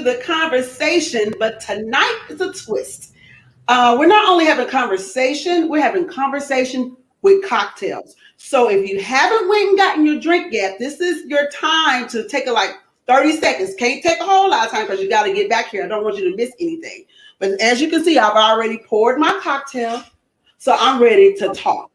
into the conversation, but tonight is a twist. We're not only having conversation, we're having conversation with cocktails. So if you haven't went and gotten your drink yet, this is your time to take 30 seconds. Can't take a whole lot of time because you got to get back here. I don't want you to miss anything. But as you can see, I've already poured my cocktail, so I'm ready to talk.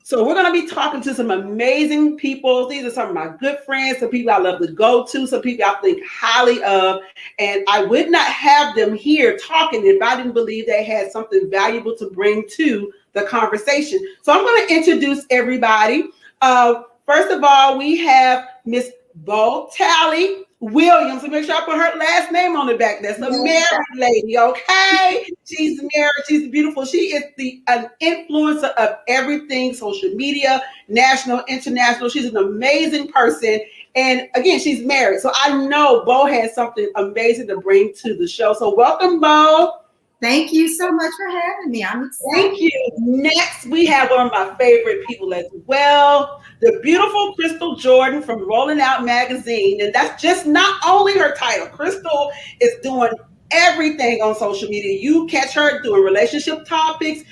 So we're going to be talking to some amazing people. These are some of my good friends, some people I love to go to, some people I think highly of. And I would not have them here talking if I didn't believe they had something valuable to bring to the conversation. So I'm going to introduce everybody. First of all, we have Miss Talley-Williams. So make sure I put her last name on the back. That's a married lady, okay? She's married. She's beautiful. She is an influencer of everything, social media, national, international. She's an amazing person. And again, she's married. So I know Bo has something amazing to bring to the show. So welcome, Bo. Thank you so much for having me. I'm excited. Thank you. Next, we have one of my favorite people as well, the beautiful Christal Jordan from Rolling Out Magazine. And that's just not only her title. Christal is doing everything on social media. You catch her doing relationship topics,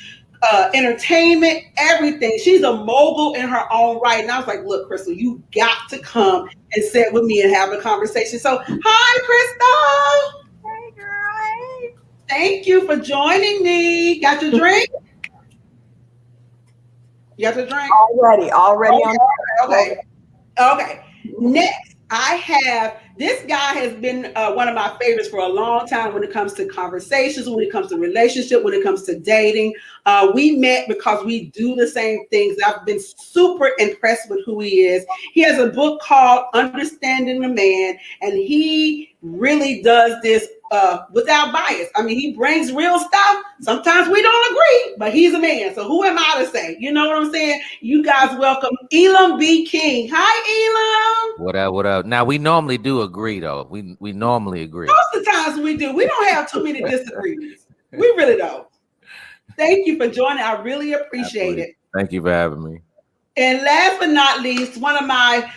entertainment, everything. She's a mogul in her own right. And I was like, look, Christal, you got to come and sit with me and have a conversation. So, hi, Christal. Hey, girl. Hey. Thank you for joining me. Got your drink? You got your drink? Already Okay. Next, I have, this guy has been one of my favorites for a long time when it comes to conversations, when it comes to relationship, when it comes to dating. We met because we do the same things. I've been super impressed with who he is. He has a book called Understanding the Man, and he really does this without bias. I mean, he brings real stuff. Sometimes we don't agree, but he's a man. So who am I to say? You know what I'm saying? You guys welcome Elam B. King. Hi, Elam. What up? What up? Now we normally do agree though. We normally agree. Most of the times we do. We don't have too many disagreements. We really don't. Thank you for joining. I really appreciate it. Thank you for having me. And last but not least, one of my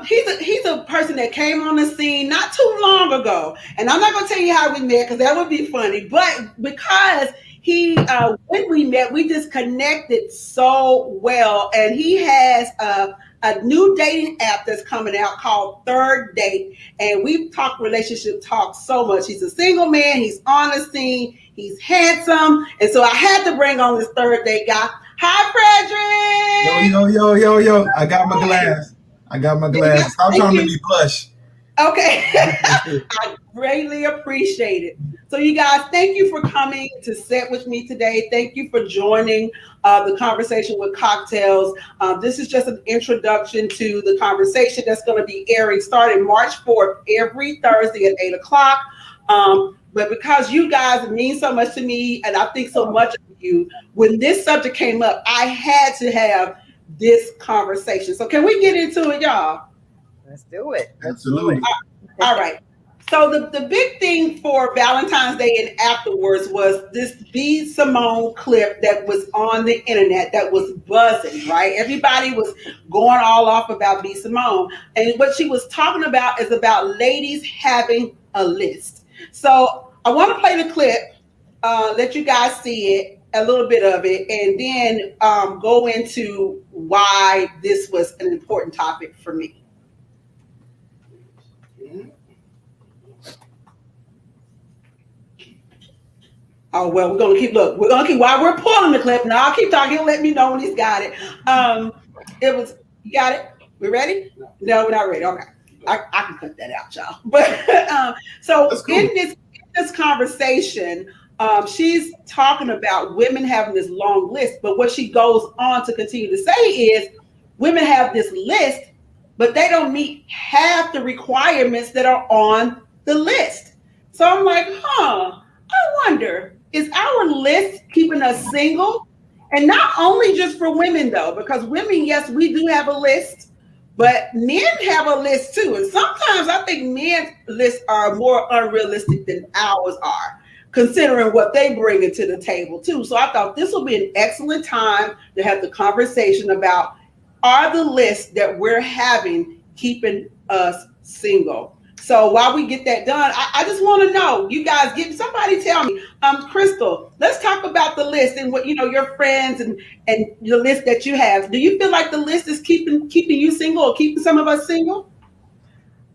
he's a person that came on the scene not too long ago. And I'm not going to tell you how we met because that would be funny. But because when we met, we just connected so well. And he has a new dating app that's coming out called Third Date. And we've talked relationship talk so much. He's a single man. He's on the scene. He's handsome. And so I had to bring on this Third Date guy. Hi, Fredrick. Yo. I got my glass. Stop trying to be plush. Okay. I greatly appreciate it. So you guys, thank you for coming to sit with me today. Thank you for joining the conversation with cocktails. This is just an introduction to the conversation that's going to be airing starting March 4th every Thursday at 8 o'clock. But because you guys mean so much to me and I think so much of you, when this subject came up, I had to have this conversation. So can we get into it, y'all? Let's do it. Absolutely. All right. So the big thing for Valentine's Day and afterwards was this B. Simone clip that was on the internet that was buzzing, right? Everybody was going all off about B. Simone. And what she was talking about is about ladies having a list. So I want to play the clip, let you guys see it, a little bit of it, and then go into why this was an important topic for me. Oh, well, we're going to keep while we're pulling the clip, now I'll keep talking, he'll let me know when he's got it. You got it? We ready? No, we're not ready. Okay. I can cut that out, y'all. But so cool. in this conversation, she's talking about women having this long list, but what she goes on to continue to say is women have this list, but they don't meet half the requirements that are on the list. So I'm like, I wonder, is our list keeping us single? And not only just for women though, because women, yes, we do have a list, but men have a list too. And sometimes I think men's lists are more unrealistic than ours are, considering what they bring into the table too. So I thought this will be an excellent time to have the conversation about, are the lists that we're having keeping us single? So while we get that done, I just want to know, you guys somebody tell me, Christal, let's talk about the list and what, your friends and the list that you have. Do you feel like the list is keeping you single or keeping some of us single?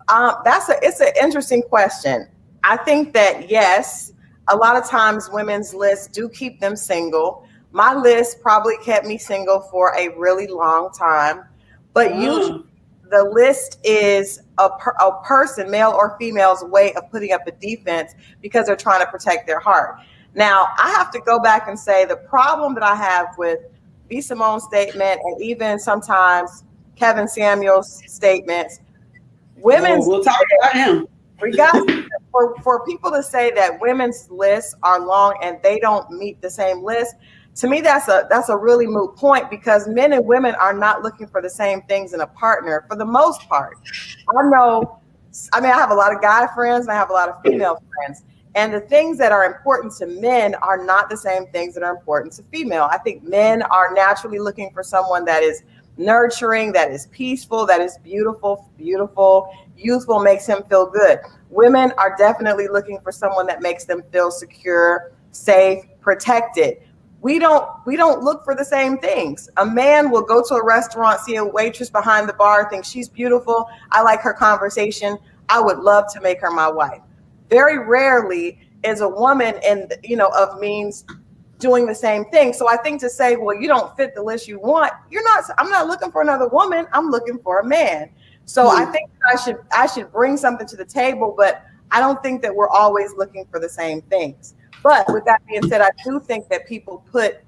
It's an interesting question. I think that yes, a lot of times women's lists do keep them single. My list probably kept me single for a really long time, but usually the list is a person, male or female's way of putting up a defense because they're trying to protect their heart. Now, I have to go back and say the problem that I have with B. Simone's statement and even sometimes Kevin Samuel's statements, we'll talk about him. For people to say that women's lists are long and they don't meet the same list, to me that's a really moot point, because men and women are not looking for the same things in a partner for the most part. I have a lot of guy friends and I have a lot of female friends, and the things that are important to men are not the same things that are important to female. I think men are naturally looking for someone that is nurturing, that is peaceful, that is beautiful, youthful, makes him feel good. Women are definitely looking for someone that makes them feel secure, safe, protected. We don't look for the same things. A man will go to a restaurant, see a waitress behind the bar, think she's beautiful, I like her conversation, I would love to make her my wife. Very rarely is a woman of means doing the same thing. So I think to say, well, you don't fit the list you want, I'm not looking for another woman, I'm looking for a man. So I think I should bring something to the table, but I don't think that we're always looking for the same things. But with that being said, I do think that people put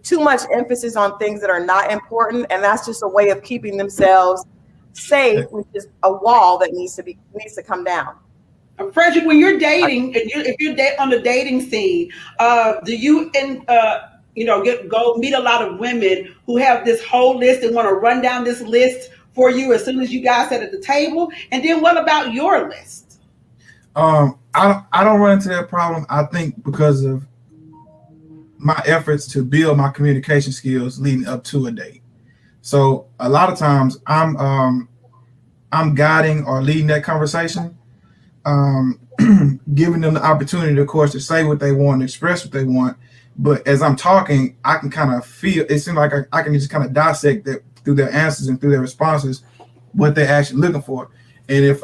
too much emphasis on things that are not important, and that's just a way of keeping themselves safe, which is a wall that needs to come down. Fredrick, when you're dating, if you're on the dating scene, do you go meet a lot of women who have this whole list and want to run down this list for you as soon as you guys sit at the table? And then what about your list? I don't run into that problem. I think because of my efforts to build my communication skills leading up to a date. So a lot of times I'm guiding or leading that conversation, giving them the opportunity, of course, to say what they want, express what they want. But as I'm talking, I can kind of feel, it seems like I can just kind of dissect that through their answers and through their responses, what they're actually looking for. And if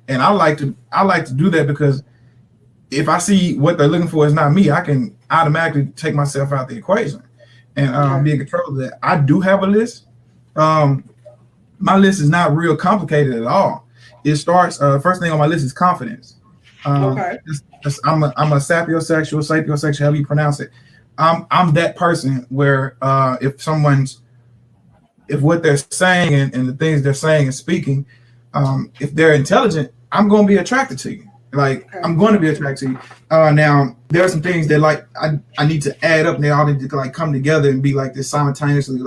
and I like to do that, because if I see what they're looking for is not me, I can automatically take myself out the equation and be in control of that. I do have a list. My list is not real complicated at all. It starts, first thing on my list is confidence. I'm a sapiosexual, however you pronounce it. I'm that person where if what they're saying and the things they're saying and speaking, if they're intelligent, I'm going to be attracted to you. I'm going to be attracted to you. Now, there are some things that I need to add up, and they all need to come together and be like this simultaneously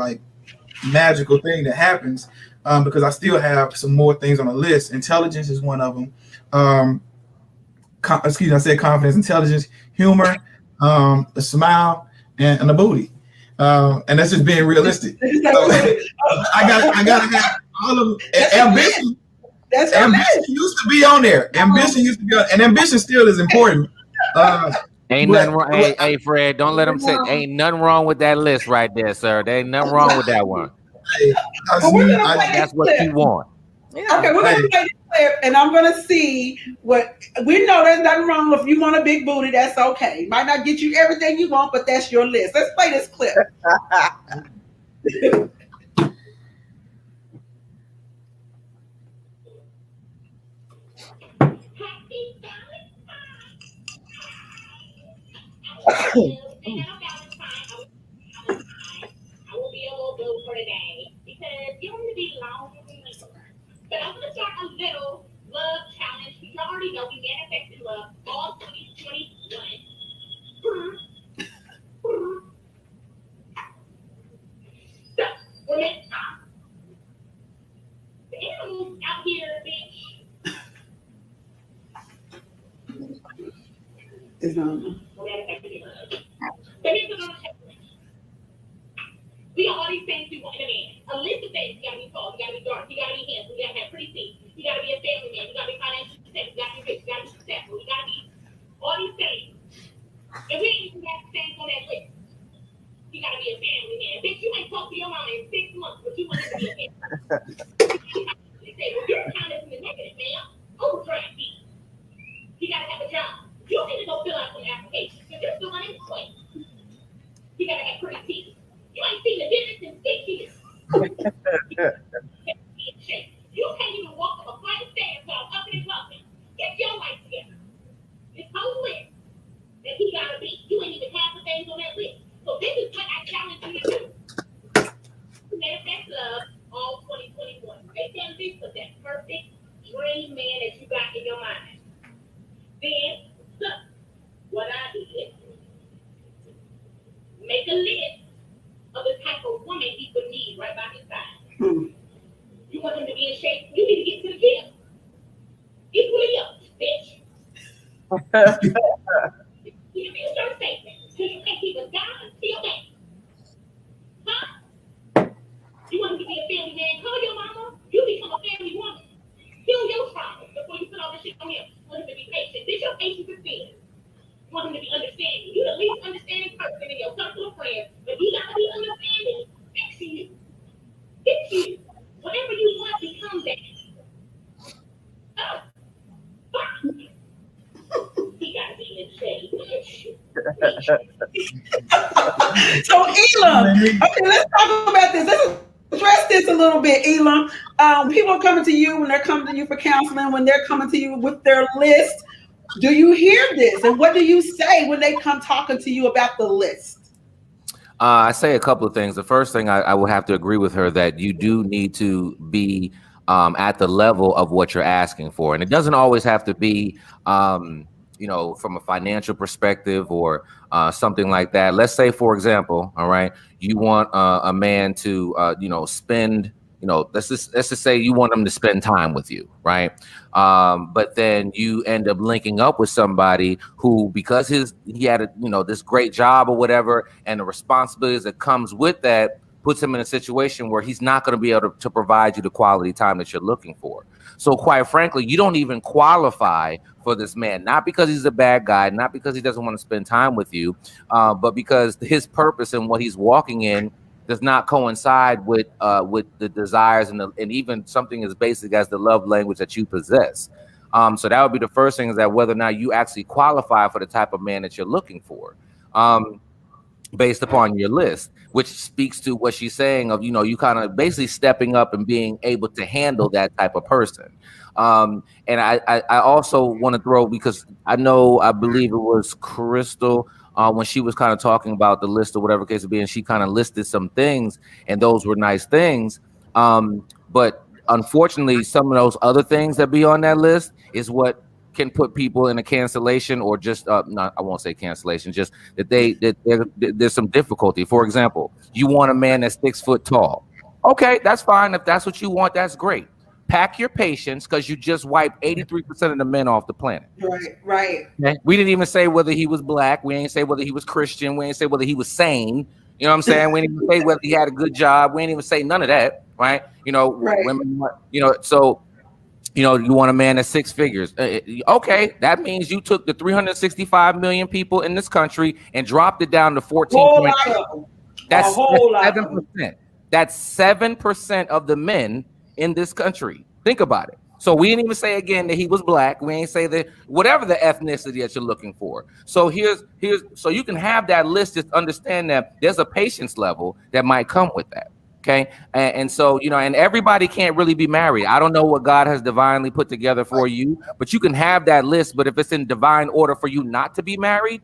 magical thing that happens, because I still have some more things on the list. Intelligence is one of them. I said confidence, intelligence, humor, a smile, and a booty. And that's just being realistic. So, I gotta have all of them. Ambition. Ambition used to be on there. Ambition used to be on, and ambition still is important. Ain't nothing wrong. Hey, Fred, don't let them say. Ain't nothing wrong with that list right there, sir. There ain't nothing wrong with that one. That's what you want. Yeah. Okay, we're gonna play this clip, and I'm gonna see what we know. There's nothing wrong if you want a big booty. That's okay. Might not get you everything you want, but that's your list. Let's play this clip. But I'm going to start a little love challenge. You already know we manifested love all 2021. So, we're meant to stop. The animals out here, bitch. It's on. We're manifesting love. So here's what I'm going to tell you. We got all these things we want in a man. A list of things. You gotta be tall, you gotta be dark, you gotta be handsome, you gotta have pretty teeth, you gotta be a family man, you gotta be financially success. You gotta be rich. You gotta be successful. You gotta be all these things. And we ain't even got things on that list. You gotta be a family man. Bitch, you ain't talked to your mama in 6 months, but you want to be a family man. They say, well, you're kind of in the negative, man. Overdraft fee. You gotta have a job. You need to go fill out some applications. Because you're still unemployed. You gotta have pretty teeth. You ain't seen the business in 6 years. You can't even walk up a flight of stairs without up and bumping. Get your life together. This whole list that he gotta be. You ain't even half the things on that list. So this is what I challenge you to do. Manifest love all 2021. Make that list of that perfect dream man that you got in your mind. Then, look, what I did. Make a list of the type of woman he would need right by his side. You want him to be in shape? You need to get to the gym. Equally up, bitch. You can be a certain statement. So you can't keep us down until then. Huh? You want him to be a family man? Call your mama. You become a family woman. Heal your trauma before you put all this shit on him. You want him to be patient. This your patience is thin. You want him to be understanding. You the least understanding person in your circle of friends, but you gotta be understanding. Fix you. Fix you. Whatever you want becomes that. He gotta be in shape. So Elam, okay, let's talk about this. Let's address this a little bit, Elam. People are coming to you when they're coming to you for counseling, when they're coming to you with their list. Do you hear this? And what do you say when they come talking to you about the list? I say a couple of things. The first thing, I will have to agree with her that you do need to be at the level of what you're asking for. And it doesn't always have to be, from a financial perspective or something like that. Let's say, for example, all right, you want a man to, spend, let's just say you want him to spend time with you, right? But then you end up linking up with somebody who, because he had this great job or whatever, and the responsibilities that comes with that, puts him in a situation where he's not going to be able to provide you the quality time that you're looking for. So quite frankly, you don't even qualify for this man, not because he's a bad guy, not because he doesn't want to spend time with you, but because his purpose and what he's walking in does not coincide with the desires and even something as basic as the love language that you possess. So that would be the first thing, is that whether or not you actually qualify for the type of man that you're looking for, based upon your list, which speaks to what she's saying of, you kind of basically stepping up and being able to handle that type of person. And I also want to throw, because I believe it was Christal, when she was kind of talking about the list or whatever case it be, and she kind of listed some things, and those were nice things. But unfortunately, some of those other things that be on that list is what can put people in a cancellation, or just I won't say cancellation, just that there's some difficulty. For example, you want a man that's 6 foot tall. Okay, that's fine. If that's what you want, that's great. Pack your patience, because you just wiped 83% of the men off the planet. Right. Okay? We didn't even say whether he was black. We didn't say whether he was Christian. We didn't say whether he was sane. You know what I'm saying? We didn't even say whether he had a good job. We didn't even say none of that, right? Right. Women, so, you want a man that's 6 figures. Okay, that means you took the 365 million people in this country and dropped it down to 14. That's 7%. That's 7% of the men in this country. Think about it. So we didn't even say again that he was black. We ain't say that whatever the ethnicity that you're looking for. So here's so you can have that list. Just understand that there's a patience level that might come with that. Okay. And so, and everybody can't really be married. I don't know what God has divinely put together for you, but you can have that list. But if it's in divine order for you not to be married,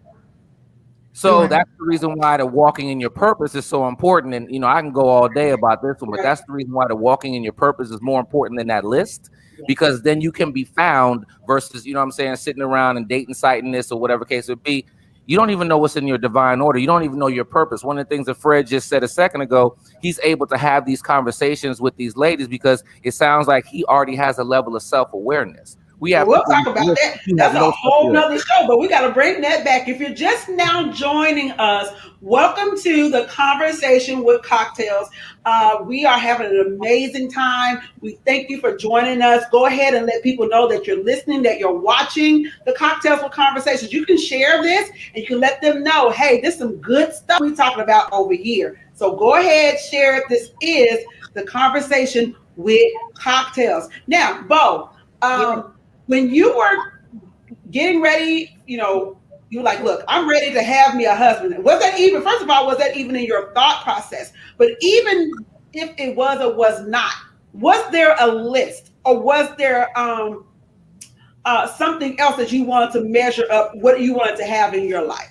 so that's the reason why the walking in your purpose is so important. And, I can go all day about this one, but that's the reason why the walking in your purpose is more important than that list, because then you can be found versus, sitting around and dating citing this or whatever case it would be. You don't even know what's in your divine order. You don't even know your purpose. One of the things that Fred just said a second ago, he's able to have these conversations with these ladies because it sounds like he already has a level of self-awareness. We have. We'll talk about that. That's a whole nother nother show, but we got to bring that back. If you're just now joining us, welcome to the Conversation with Cocktails. We are having an amazing time. We thank you for joining us. Go ahead and let people know that you're listening, that you're watching the Cocktails with Conversations. You can share this and you can let them know, hey, this is some good stuff we're talking about over here. So go ahead, share it. This is the Conversation with Cocktails. Now, Bo, when you were getting ready, you were like, look, I'm ready to have me a husband. Was that even, first of all, was that even in your thought process? But even if it was or was not, was there a list or was there something else that you wanted to measure up what you wanted to have in your life?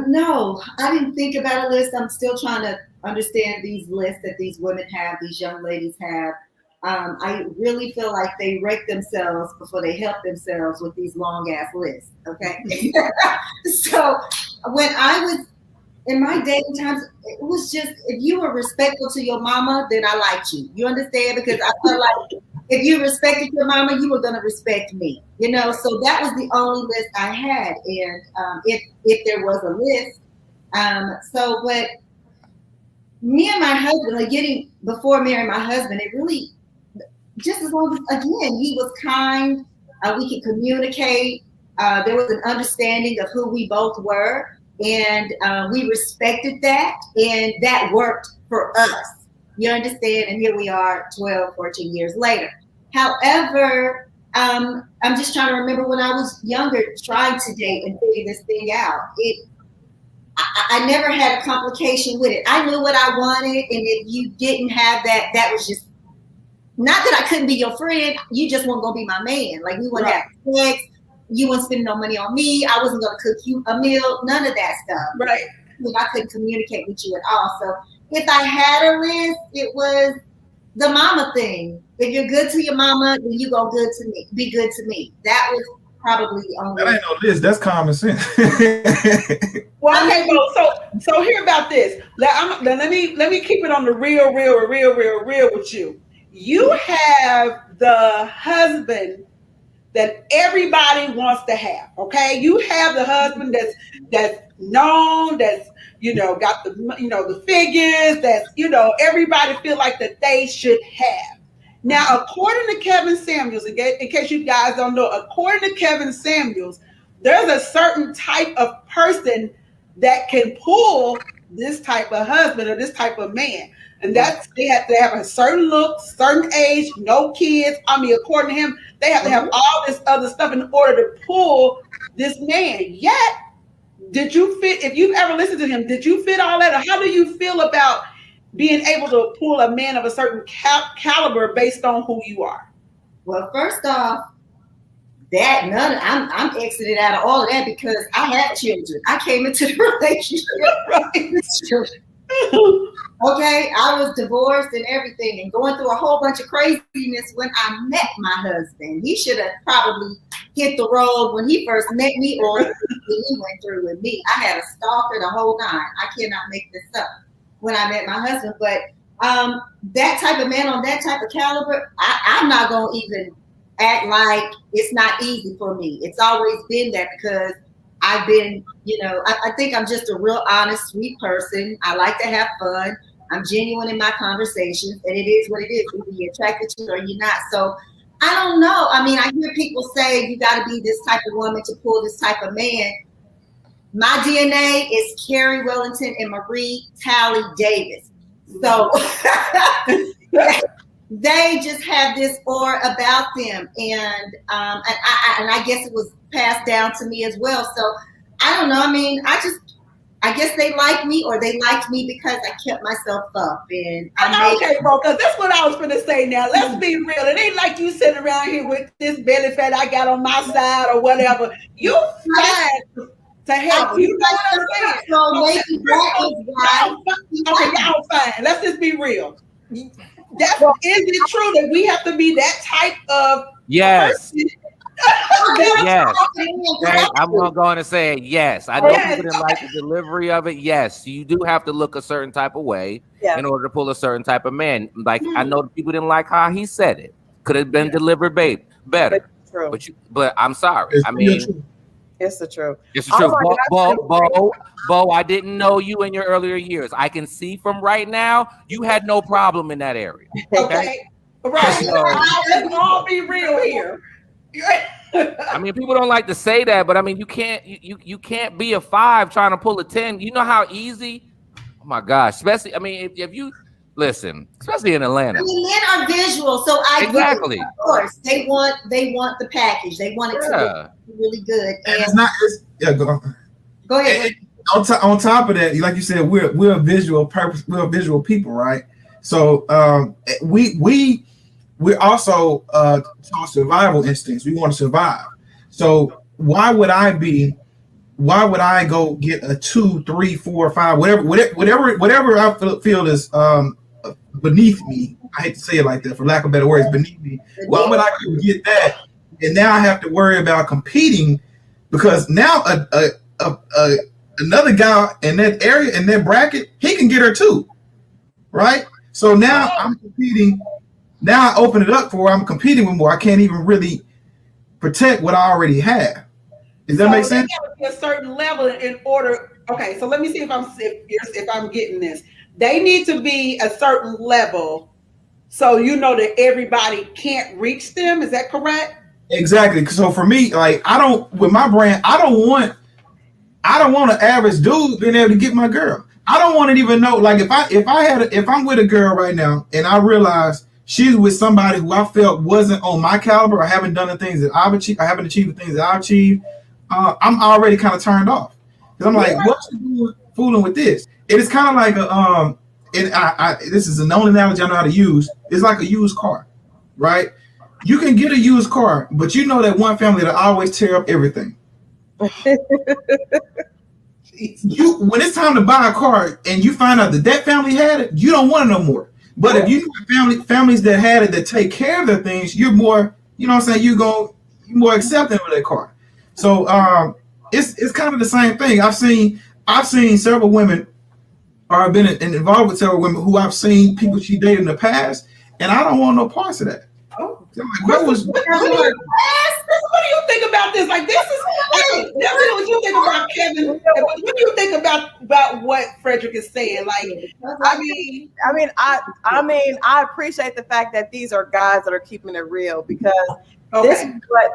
No, I didn't think about a list. I'm still trying to understand these lists that these women have, these young ladies have. I really feel like they wreck themselves before they help themselves with these long ass lists. Okay. So when I was in my dating times, it was just, if you were respectful to your mama, then I liked you. You understand? Because I felt like if you respected your mama, you were going to respect me, So that was the only list I had. And if there was a list, but me and my husband, like before marrying my husband, it really, just as long as, again, he was kind, we could communicate, there was an understanding of who we both were, and we respected that, and that worked for us. You understand? And here we are 12, 14 years later. However, I'm just trying to remember when I was younger, trying to date and figure this thing out. I never had a complication with it. I knew what I wanted, and if you didn't have that, that was just, not that I couldn't be your friend, you just weren't going to be my man. Like, we wouldn't have sex, you wouldn't spend no money on me, I wasn't going to cook you a meal, none of that stuff. Right. I couldn't communicate with you at all. So if I had a list, it was the mama thing. If you're good to your mama, then you go good to me, be good to me. That was probably the only. That ain't no list. That's common sense. Well, okay, so hear about this. Let me keep it on the real with you. You have the husband that everybody wants to have. Okay, you have the husband that's known, that's got the figures, that's everybody feel like that they should have. Now, according to Kevin Samuels, in case you guys don't know, according to Kevin Samuels, there's a certain type of person that can pull this type of husband or this type of man. And that's, they have to have a certain look, certain age, no kids. I mean, according to him, they have to have all this other stuff in order to pull this man. Yet, did you fit, if you've ever listened to him, did you fit all that? Or how do you feel about being able to pull a man of a certain caliber based on who you are? Well, first off, I'm exited out of all of that because I had children. I came into the relationship with children. Okay, I was divorced and everything and going through a whole bunch of craziness when I met my husband. He should have probably hit the road when he first met me or when he went through with me. I had a stalker the whole nine. I cannot make this up when I met my husband. But that type of man on that type of caliber, I'm not going to even act like it's not easy for me. It's always been that because I've been, I think I'm just a real honest, sweet person. I like to have fun. I'm genuine in my conversations, and it is what it is. Either you're attracted to it or you're not. So I don't know. I mean, I hear people say you got to be this type of woman to pull this type of man. My DNA is Carrie Wellington and Marie Talley Davis. So they just have this aura about them, and I guess it was passed down to me as well. So I don't know. I mean, I guess they like me, or they liked me because I kept myself up. And okay, bro, because that's what I was going to say now. Let's be real. It ain't like you sitting around here with this belly fat I got on my side or whatever. You fine to help. You know what I'm saying? So maybe that is why. Okay, y'all fine. Let's just be real. Is it true that we have to be that type of person? Yes. Okay, I'm going to go on and say yes. I know people didn't like the delivery of it. Yes, you do have to look a certain type of way in order to pull a certain type of man. Like, I know people didn't like how he said it. could have been delivered better. True. But I'm sorry. It's I mean, true. It's the truth. it's the truth. Bo, I didn't know you in your earlier years. I can see from right now, you had no problem in that area. Okay. Right. Let's all be real here. I mean, people don't like to say that, but I mean, you can't be a 5 trying to pull a 10. You know how easy? Oh my gosh! Especially, I mean, if you listen, especially in Atlanta. I mean, men are visual, so I exactly. Of course, they want the package. They want it to look really good. And it's not. Go ahead. On top of that, like you said, we're a visual purpose. We're a visual people, right? So we're also taught survival instincts. We want to survive. So why would I go get a 2, 3, 4, 5, whatever I feel is beneath me? I hate to say it like that, for lack of better words, beneath me. Why would I go get that? And now I have to worry about competing, because now another guy in that area, in that bracket, he can get her too, right? So now I'm competing. Now I open it up for where I'm competing with more. I can't even really protect what I already have. Does that make sense? There gotta be a certain level in order. Okay, so let me see if I'm getting this. They need to be a certain level, so you know that everybody can't reach them. Is that correct? Exactly. So for me, like, with my brand, I don't want an average dude being able to get my girl. I don't want to even know. Like, if I'm with a girl right now and I realize she's with somebody who I felt wasn't on my caliber, or haven't done the things that I've achieved, I haven't achieved the things that I've achieved, I'm already kind of turned off. Because I'm like, what you doing fooling with this? It is kind of like this is a known analogy I know how to use. It's like a used car, right? You can get a used car, but you know that one family that always tear up everything. When it's time to buy a car and you find out that family had it, you don't want it no more. But if you know families that had it, that take care of their things, you're more, you know what I'm saying, you're more accepting of that car. So it's kind of the same thing. I've seen several women, or I've been involved with several women who I've seen people she dated in the past, and I don't want no parts of that. Oh, like, what do you think about this? Like, this is what you think about, Kevin. What do you think about what Fredrick is saying? Like, I appreciate the fact that these are guys that are keeping it real, because this is what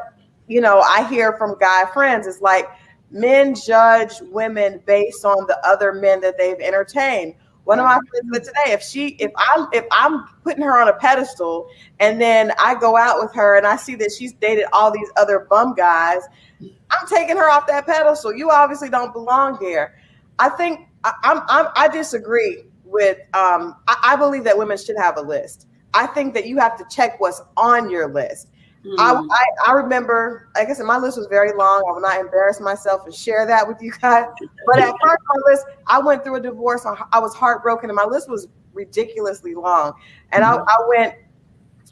I hear from guy friends is like, men judge women based on the other men that they've entertained. One of my friends said today, if I'm putting her on a pedestal and then I go out with her and I see that she's dated all these other bum guys, I'm taking her off that pedestal. You obviously don't belong there. I think I disagree with. I believe that women should have a list. I think that you have to check what's on your list. I remember, like I said, my list was very long. I will not embarrass myself and share that with you guys. But at first, my list, I went through a divorce. I was heartbroken, and my list was ridiculously long. And I went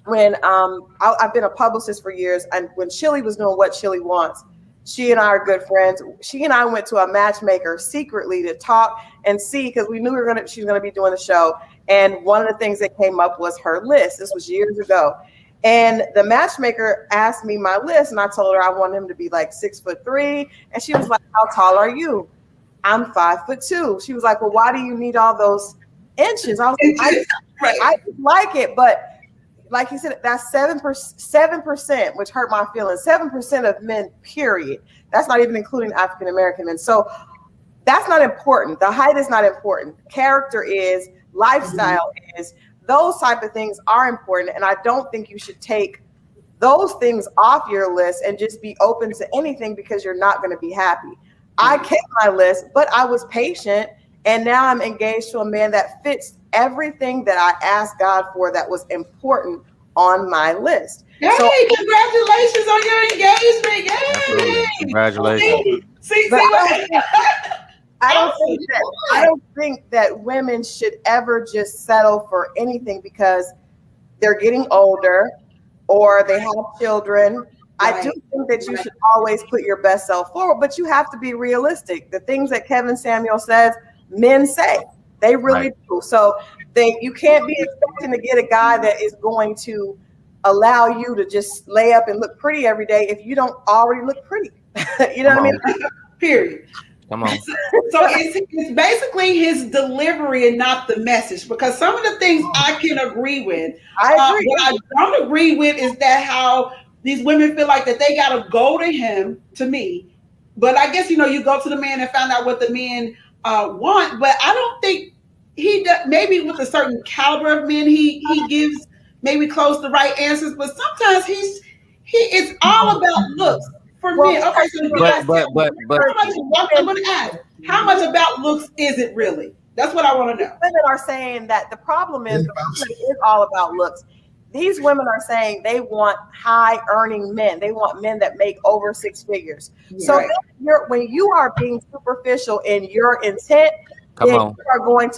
when I've been a publicist for years, and when Chili was doing What Chili Wants, she and I are good friends. She and I went to a matchmaker secretly to talk and see, because we knew she was gonna be doing the show. And one of the things that came up was her list. This was years ago. And the matchmaker asked me my list, and I told her I wanted him to be like 6'3", and she was like, "How tall are you?" I'm 5'2". She was like, "Well, why do you need all those inches?" I was like, I like it, but like he said, that's 7%, which hurt my feelings. 7% of men, period. That's not even including African American men. So that's not important. The height is not important. Character is, lifestyle is. Those type of things are important, and I don't think you should take those things off your list and just be open to anything because you're not going to be happy. I kept my list, but I was patient, and now I'm engaged to a man that fits everything that I asked God for that was important on my list. Hey, so, congratulations on your engagement! Yay! Congratulations. See, I don't think that women should ever just settle for anything because they're getting older or they have children. Right. I do think that you should always put your best self forward, but you have to be realistic. The things that Kevin Samuel says, men say. They really do. So you can't be expecting to get a guy that is going to allow you to just lay up and look pretty every day if you don't already look pretty. You know what I mean? Period. Come on. So it's basically his delivery and not the message, because some of the things I can agree with. I agree. What I don't agree with is that how these women feel like that they got to go to him, to me. But I guess, you go to the man and find out what the men want. But I don't think he does. Maybe with a certain caliber of men, he gives maybe close the right answers. But sometimes it's all about looks. For men, okay, so I'm going to ask, how much about looks is it really? That's what I want to know. Women are saying that the problem is all about looks. These women are saying they want high earning men. They want men that make over 6 figures. Yeah. So when you are being superficial in your intent, then you are going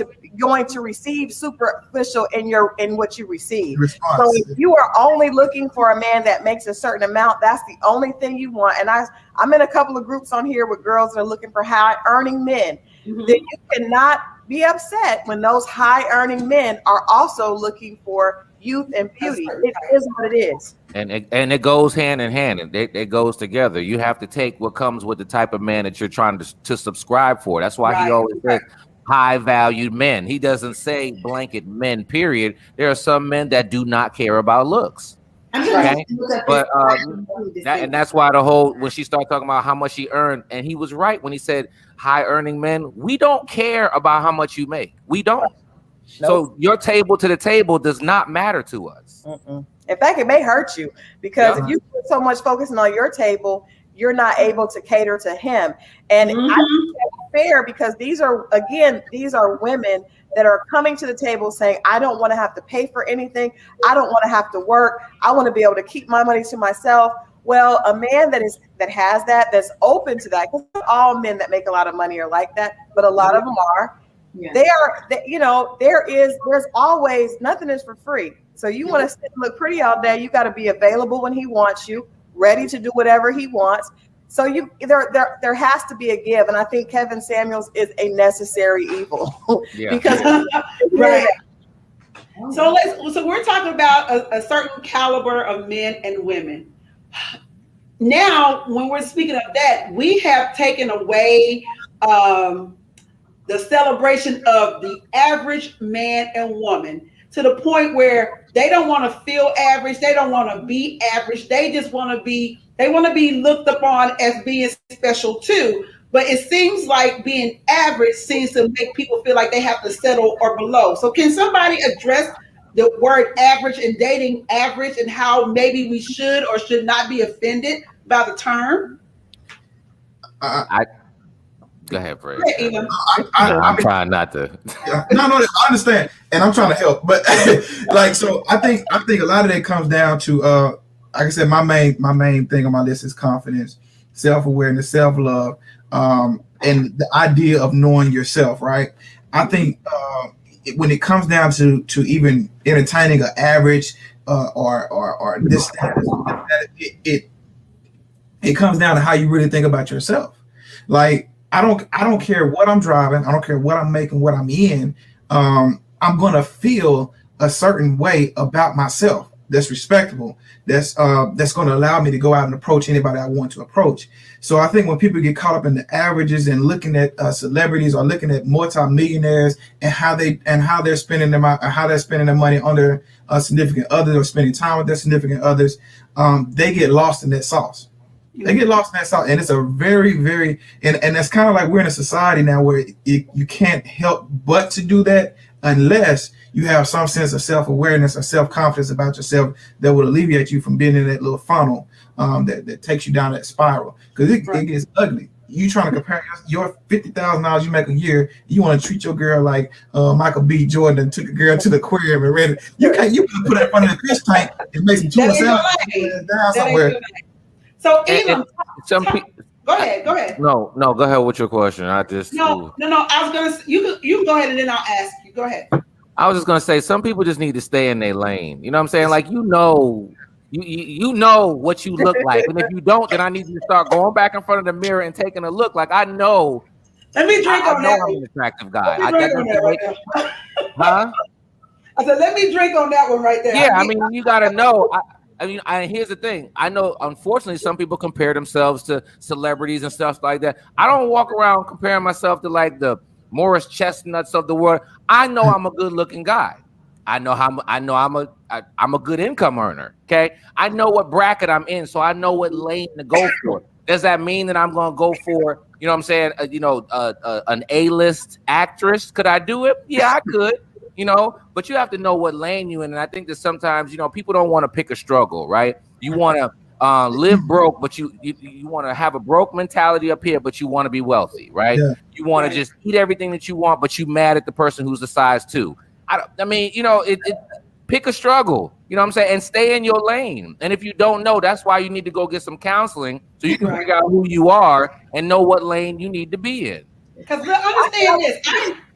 to receive superficial in what you receive. So if you are only looking for a man that makes a certain amount, that's the only thing you want. And I'm in a couple of groups on here with girls that are looking for high earning men. Mm-hmm. Then you cannot be upset when those high earning men are also looking for youth and beauty. It is what it is. And it goes hand in hand, and it goes together. You have to take what comes with the type of man that you're trying to subscribe for. That's why he always says high valued men. He doesn't say blanket men, period. There are some men that do not care about looks. Okay? But that's why when she started talking about how much she earned, and he was right when he said high earning men, we don't care about how much you make. We don't. Nope. So your table to the table does not matter to us. Mm-mm. In fact, it may hurt you, because if you put so much focusing on your table, you're not able to cater to him. And I think that's fair, because these are women that are coming to the table saying, I don't want to have to pay for anything. I don't want to have to work. I want to be able to keep my money to myself. Well, a man that's open to that, because not all men that make a lot of money are like that, but a lot of them are. Yeah. There's always, nothing is for free. So you want to sit and look pretty all day, you got to be available when he wants you, ready to do whatever he wants. So there has to be a give. And I think Kevin Samuels is a necessary evil. Because right. So we're talking about a certain caliber of men and women. Now, when we're speaking of that, we have taken away the celebration of the average man and woman, to the point where they don't want to feel average. They don't want to be average. They just want to be looked upon as being special too. But it seems like being average seems to make people feel like they have to settle or below. So can somebody address the word average and dating average, and how maybe we should or should not be offended by the term? Go ahead, Fred. I'm trying not to. No, I understand, and I'm trying to help. But so I think a lot of that comes down to, like I said, my main thing on my list is confidence, self-awareness, self-love, and the idea of knowing yourself. Right. I think when it comes down to even entertaining an average or this, it comes down to how you really think about yourself. Like, I don't care what I'm driving. I don't care what I'm making, what I'm in. I'm going to feel a certain way about myself that's respectable, that's going to allow me to go out and approach anybody I want to approach. So I think when people get caught up in the averages and looking at celebrities or looking at multimillionaires and how they're spending their money on their significant others, or spending time with their significant others, they get lost in that sauce. They get lost in that sauce, and it's a very, very, and that's kind of like we're in a society now where you can't help but to do that unless you have some sense of self-awareness or self-confidence about yourself that will alleviate you from being in that little funnel that takes you down that spiral, because it gets ugly. You trying to compare your $50,000 you make a year, you want to treat your girl like Michael B. Jordan and took a girl to the aquarium and read it. You can put that in front of the fish tank and make some tuna salad down somewhere. So Elam, go ahead. No, go ahead with your question. I just no. I was gonna. You can go ahead and then I'll ask you. Go ahead. I was just gonna say some people just need to stay in their lane. You know what I'm saying? Like you know what you look like, and if you don't, then I need you to start going back in front of the mirror and taking a look. Like I know. Let me drink on that. I'm an attractive guy. Huh? I said, let me drink on that one right there. Yeah, I mean, you gotta know. I mean, here's the thing. I know, unfortunately, some people compare themselves to celebrities and stuff like that. I don't walk around comparing myself to like the Morris Chestnuts of the world. I know I'm a good-looking guy. I'm a good income earner. Okay, I know what bracket I'm in, so I know what lane to go for. Does that mean that I'm going to go for, you know what I'm saying, an A-list actress? Could I do it? Yeah, I could. You know, but you have to know what lane you in. And I think that sometimes, you know, people don't want to pick a struggle, right? You want to live broke, but you want to have a broke mentality up here, but you want to be wealthy, right? Yeah. You want to just eat everything that you want, but you mad at the person who's the size 2. I mean, you know, pick a struggle, you know what I'm saying, and stay in your lane. And if you don't know, that's why you need to go get some counseling so you can figure out who you are and know what lane you need to be in. Because understand this,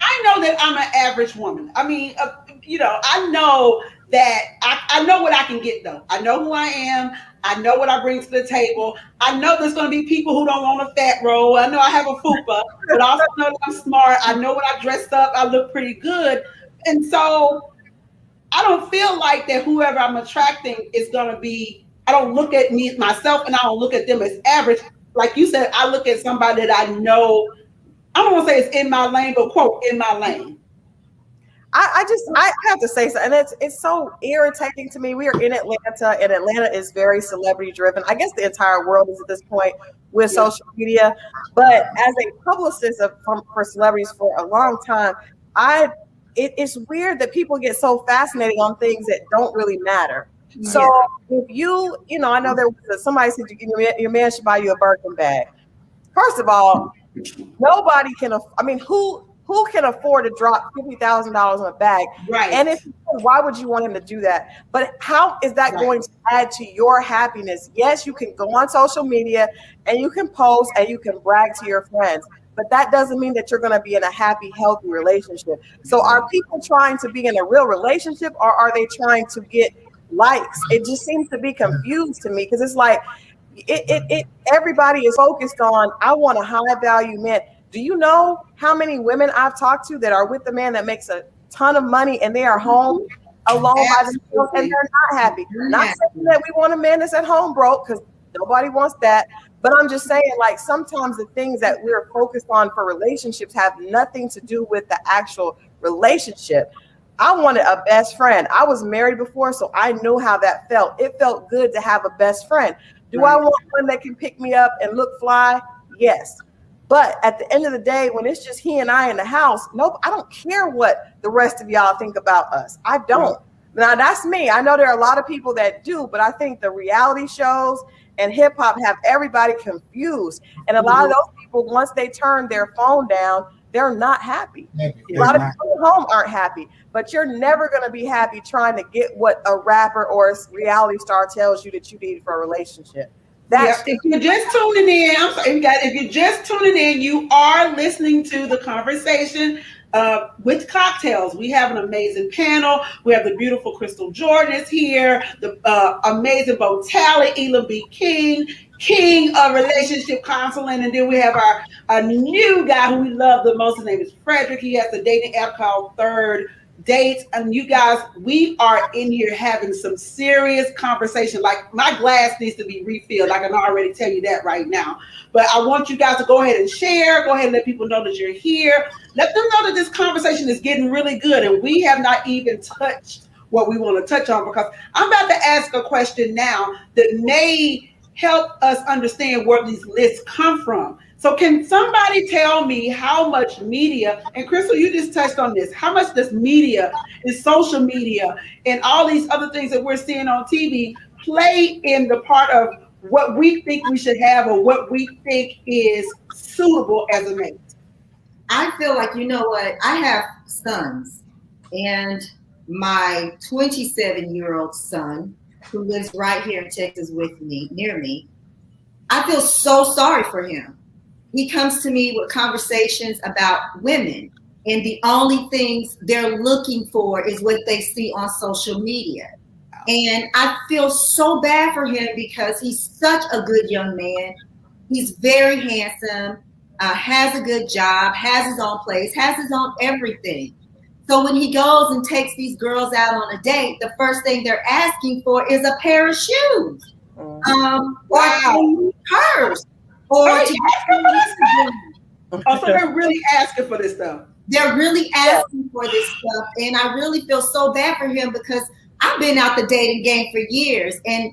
I know that I'm an average woman. I mean, you know, I know that I know what I can get though. I know who I am. I know what I bring to the table. I know there's going to be people who don't want a fat roll. I know I have a fupa, but I also know that I'm smart. I know when I dressed up, I look pretty good. And so I don't feel like that whoever I'm attracting is going to be, I don't look at myself and I don't look at them as average. Like you said, I look at somebody that I know, I don't want to say it's in my lane, but quote, in my lane. I have to say something, and it's so irritating to me. We are in Atlanta, and Atlanta is very celebrity driven. I guess the entire world is at this point with social media. But as a publicist for celebrities for a long time, it's weird that people get so fascinated on things that don't really matter. So if you know, I know there was somebody said your man should buy you a Birkin bag. First of all, nobody can. I mean, who can afford to drop $50,000 on a bag? Right. And why would you want him to do that? But how is that going to add to your happiness? Yes, you can go on social media and you can post and you can brag to your friends, but that doesn't mean that you're going to be in a happy, healthy relationship. So are people trying to be in a real relationship, or are they trying to get likes? It just seems to be confused to me, because it's like everybody is focused on, I want a high value man. Do you know how many women I've talked to that are with the man that makes a ton of money and they are home alone by themselves and they're not happy? Not saying that we want a man that's at home broke, because nobody wants that. But I'm just saying, like, sometimes the things that we're focused on for relationships have nothing to do with the actual relationship. I wanted a best friend. I was married before, so I knew how that felt. It felt good to have a best friend. Do I want one that can pick me up and look fly? Yes. But at the end of the day, when it's just he and I in the house, I don't care what the rest of y'all think about us. I don't. Now, that's me. I know there are a lot of people that do, but I think the reality shows and hip hop have everybody confused. And a lot of those people, once they turn their phone down, they're not happy. A lot of people at home aren't happy, but you're never going to be happy trying to get what a rapper or a reality star tells you that you need for a relationship. If you're just tuning in, I'm sorry, if you're just tuning in, you are listening to the conversation with cocktails. We have an amazing panel. We have the beautiful Christal Jordan is here, the amazing Bo Talley, Elam B. King of relationship counseling, and then we have our new guy who we love the most. His name is Fredrick. He has the dating app called Third Dates. And you guys, we are in here having some serious conversation. Like, my glass needs to be refilled. I can already tell you that right now. But I want you guys to go ahead and share. Go ahead and let people know that you're here. Let them know that this conversation is getting really good, and we have not even touched what we want to touch on, because I'm about to ask a question now that may help us understand where these lists come from. So can somebody tell me how much media, and Christal, you just touched on this, how much does media and social media and all these other things that we're seeing on TV play in the part of what we think we should have or what we think is suitable as a mate? I feel like, you know what, I have sons, and my 27-year-old son, who lives right here in Texas with me, near me, I feel so sorry for him. He comes to me with conversations about women, and the only things they're looking for is what they see on social media. And I feel so bad for him, because he's such a good young man. He's very handsome, has a good job, has his own place, has his own everything. So when he goes and takes these girls out on a date, the first thing they're asking for is a pair of shoes, or purse, or Oh, so they're really asking for this stuff. They're really asking for this stuff, and I really feel so bad for him because I've been out the dating game for years, and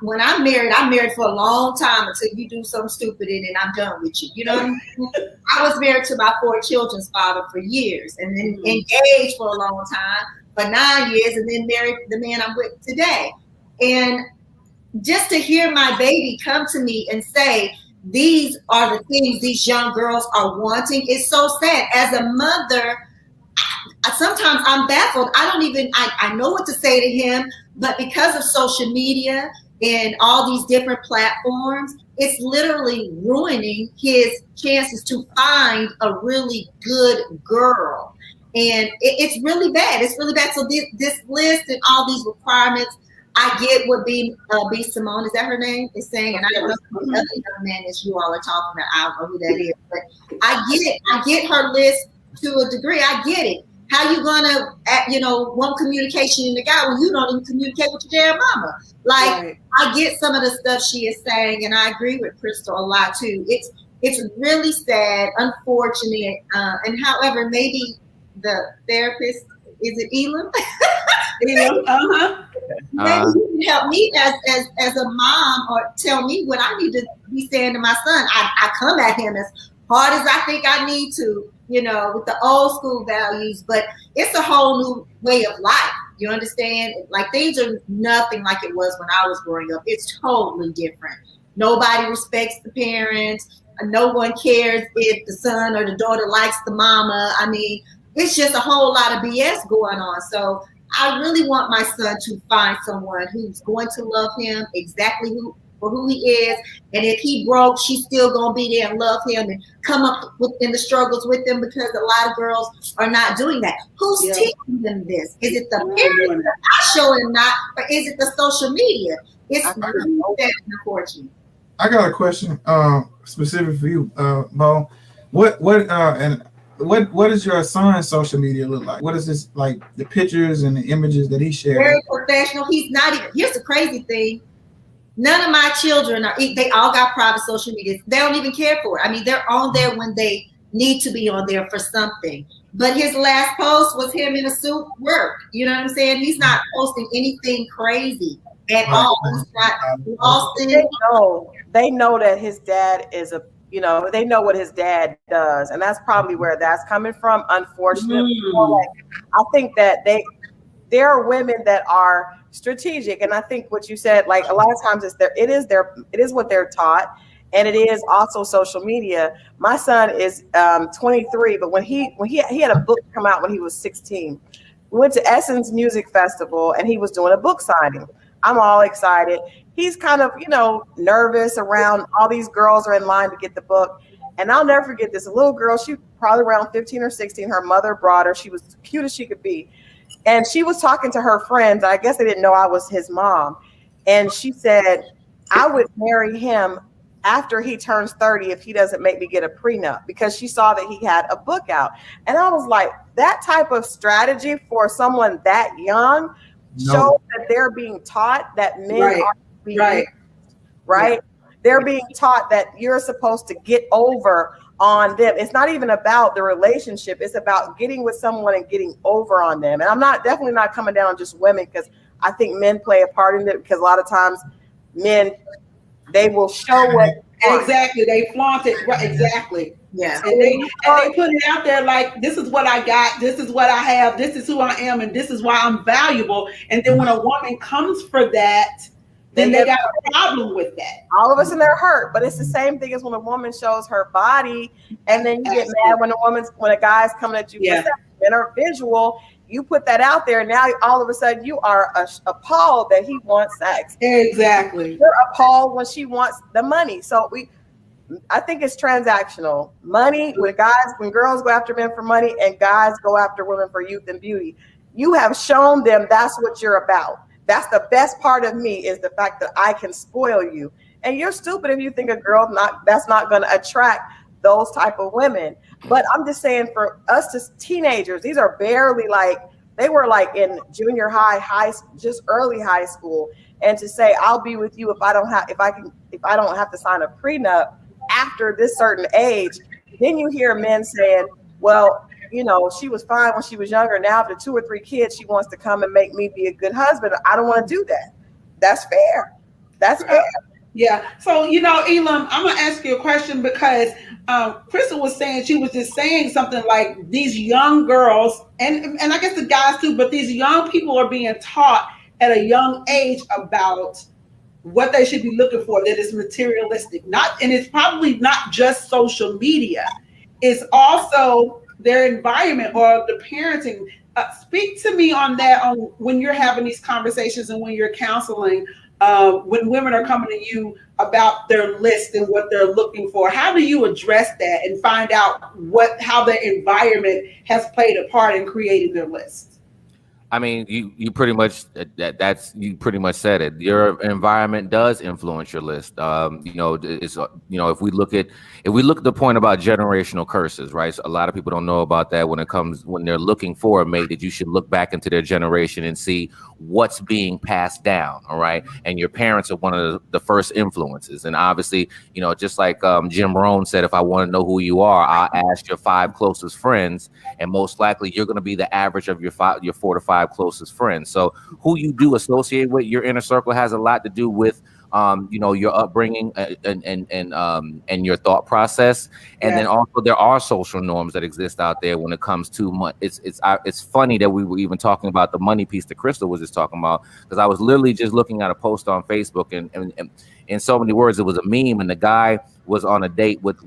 when I'm married for a long time until you do something stupid and then I'm done with you. You know what I mean? I was married to my 4 children's father for years, and then engaged for a long time for 9 years, and then married the man I'm with today. And just to hear my baby come to me and say, these are the things these young girls are wanting, is so sad. As a mother, sometimes I'm baffled. I know what to say to him, but because of social media and all these different platforms, it's literally ruining his chances to find a really good girl. And it's really bad. It's really bad. So this list and all these requirements, I get what B Simone, is that her name, is saying, and I don't know who the other young man is you all are talking about. I don't know who that is, but I get her list to a degree. I get it. How you gonna, want communication in the guy when you don't even communicate with your damn mama? Like, right. I get some of the stuff she is saying, and I agree with Christal a lot too. It's really sad, unfortunate, and however, maybe the therapist, is it Elam? Elam, maybe you can help me as a mom, or tell me what I need to be saying to my son. I come at him as hard as I think I need to, with the old school values, but it's a whole new way of life. You understand? Like, things are nothing like it was when I was growing up. It's totally different. Nobody respects the parents. No one cares if the son or the daughter likes the mama. I mean, it's just a whole lot of BS going on. So I really want my son to find someone who's going to love him exactly for who he is. And if he broke, she's still going to be there and love him and come up in the struggles with him, because a lot of girls are not doing that. Who's teaching them this? Is it the parents that are showing not, or is it the social media? It's really sad, unfortunately. I got a question specific for you, Mo. What does your son's social media look like? What is this, like, the pictures and the images that he shares? Very professional. He's not even, here's the crazy thing. None of my children they all got private social media. They don't even care for it. I mean, they're on there when they need to be on there for something. But his last post was him in a suit work. You know what I'm saying? He's not posting anything crazy at all. He's not lost in it. They know that his dad is they know what his dad does. And that's probably where that's coming from, unfortunately. I think that there are women that are strategic, and I think what you said, like, a lot of times it is what they're taught, and it is also social media. My son is 23, but when he had a book come out when he was 16. We went to Essence Music Festival, and he was doing a book signing. I'm all excited. He's kind of, nervous around all these girls are in line to get the book. And I'll never forget this. A little girl, she probably around 15 or 16. Her mother brought her. She was cute as she could be. And she was talking to her friends. I guess they didn't know I was his mom. And she said, I would marry him after he turns 30 if he doesn't make me get a prenup, because she saw that he had a book out. And I was like, that type of strategy for someone that young shows that they're being taught that men are being right? Yeah. They're being taught that you're supposed to get over on them. It's not even about the relationship. It's about getting with someone and getting over on them. And I'm definitely not coming down on just women, because I think men play a part in it, because a lot of times men, they will show what exactly, they flaunt it, right? Exactly. Yeah. And they put it out there like, this is what I got, this is what I have, this is who I am, and this is why I'm valuable. And then when a woman comes for that, then they got a problem with that. All of us in there hurt, but it's the same thing as when a woman shows her body, and then you get mad when a guy's coming at you for sex. Men are visual. You put that out there, now all of a sudden you are appalled that he wants sex. Exactly. You're appalled when she wants the money. So I think it's transactional. Money, when girls go after men for money and guys go after women for youth and beauty, you have shown them that's what you're about. That's the best part of me, is the fact that I can spoil you. And you're stupid if you think a girl that's not going to attract those type of women. But I'm just saying, for us as teenagers, these are barely like, they were like in junior high, just early high school. And to say, I'll be with you if I don't have to sign a prenup after this certain age, then you hear men saying, well, you know, she was fine when she was younger. Now after 2 or 3 kids, she wants to come and make me be a good husband. I don't want to do that. That's fair. That's fair. Yeah. So, you know, Elam, I'm going to ask you a question because Christal was saying, she was just saying something like these young girls, and I guess the guys too, but these young people are being taught at a young age about what they should be looking for, that is materialistic. And it's probably not just social media. It's also their environment or the parenting. Speak to me on that, on when you're having these conversations and when you're counseling, when women are coming to you about their list and what they're looking for. How do you address that and find out how their environment has played a part in creating their list? I mean, you pretty much you pretty much said it. Your environment does influence your list. You know, it's if we look at the point about generational curses, right? So a lot of people don't know about that when they're looking for a mate, that you should look back into their generation and see what's being passed down. All right, and your parents are one of the first influences, and obviously, you know, just like Jim Rohn said, if I want to know who you are, I'll ask your 5 closest friends, and most likely you're going to be the average of your 4 to 5 closest friends. So who you do associate with, your inner circle, has a lot to do with you know, your upbringing and your thought process. And then also there are social norms that exist out there when it comes to money. It's funny that we were even talking about the money piece that Christal was just talking about, because I was literally just looking at a post on Facebook, and in so many words, it was a meme, and the guy was on a date with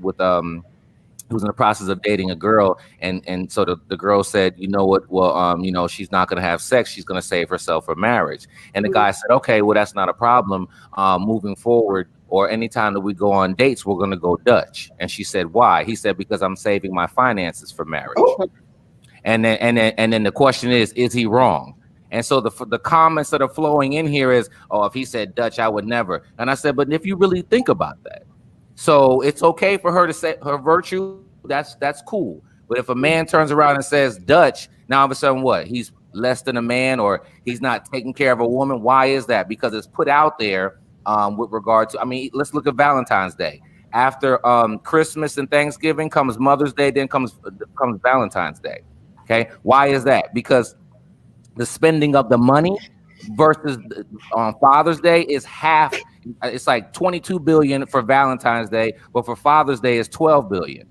he was in the process of dating a girl, and so the girl said, you know what, well, you know, she's not going to have sex, she's going to save herself for marriage. And the guy said, okay, well, that's not a problem. Moving forward, or anytime that we go on dates, we're going to go Dutch. And she said, why? He said, because I'm saving my finances for marriage. And then the question is he wrong? And so the comments that are flowing in here is, oh, if he said Dutch, I would never. And I said, but if you really think about that, so it's okay for her to say her virtue. That's cool. But if a man turns around and says Dutch, now all of a sudden what? He's less than a man, or he's not taking care of a woman. Why is that? Because it's put out there with regard to, I mean, let's look at Valentine's Day. After Christmas and Thanksgiving comes Mother's Day, then comes Valentine's Day. Okay. Why is that? Because the spending of the money versus on Father's Day is half. It's like 22 billion for Valentine's Day, but for Father's Day it's 12 billion.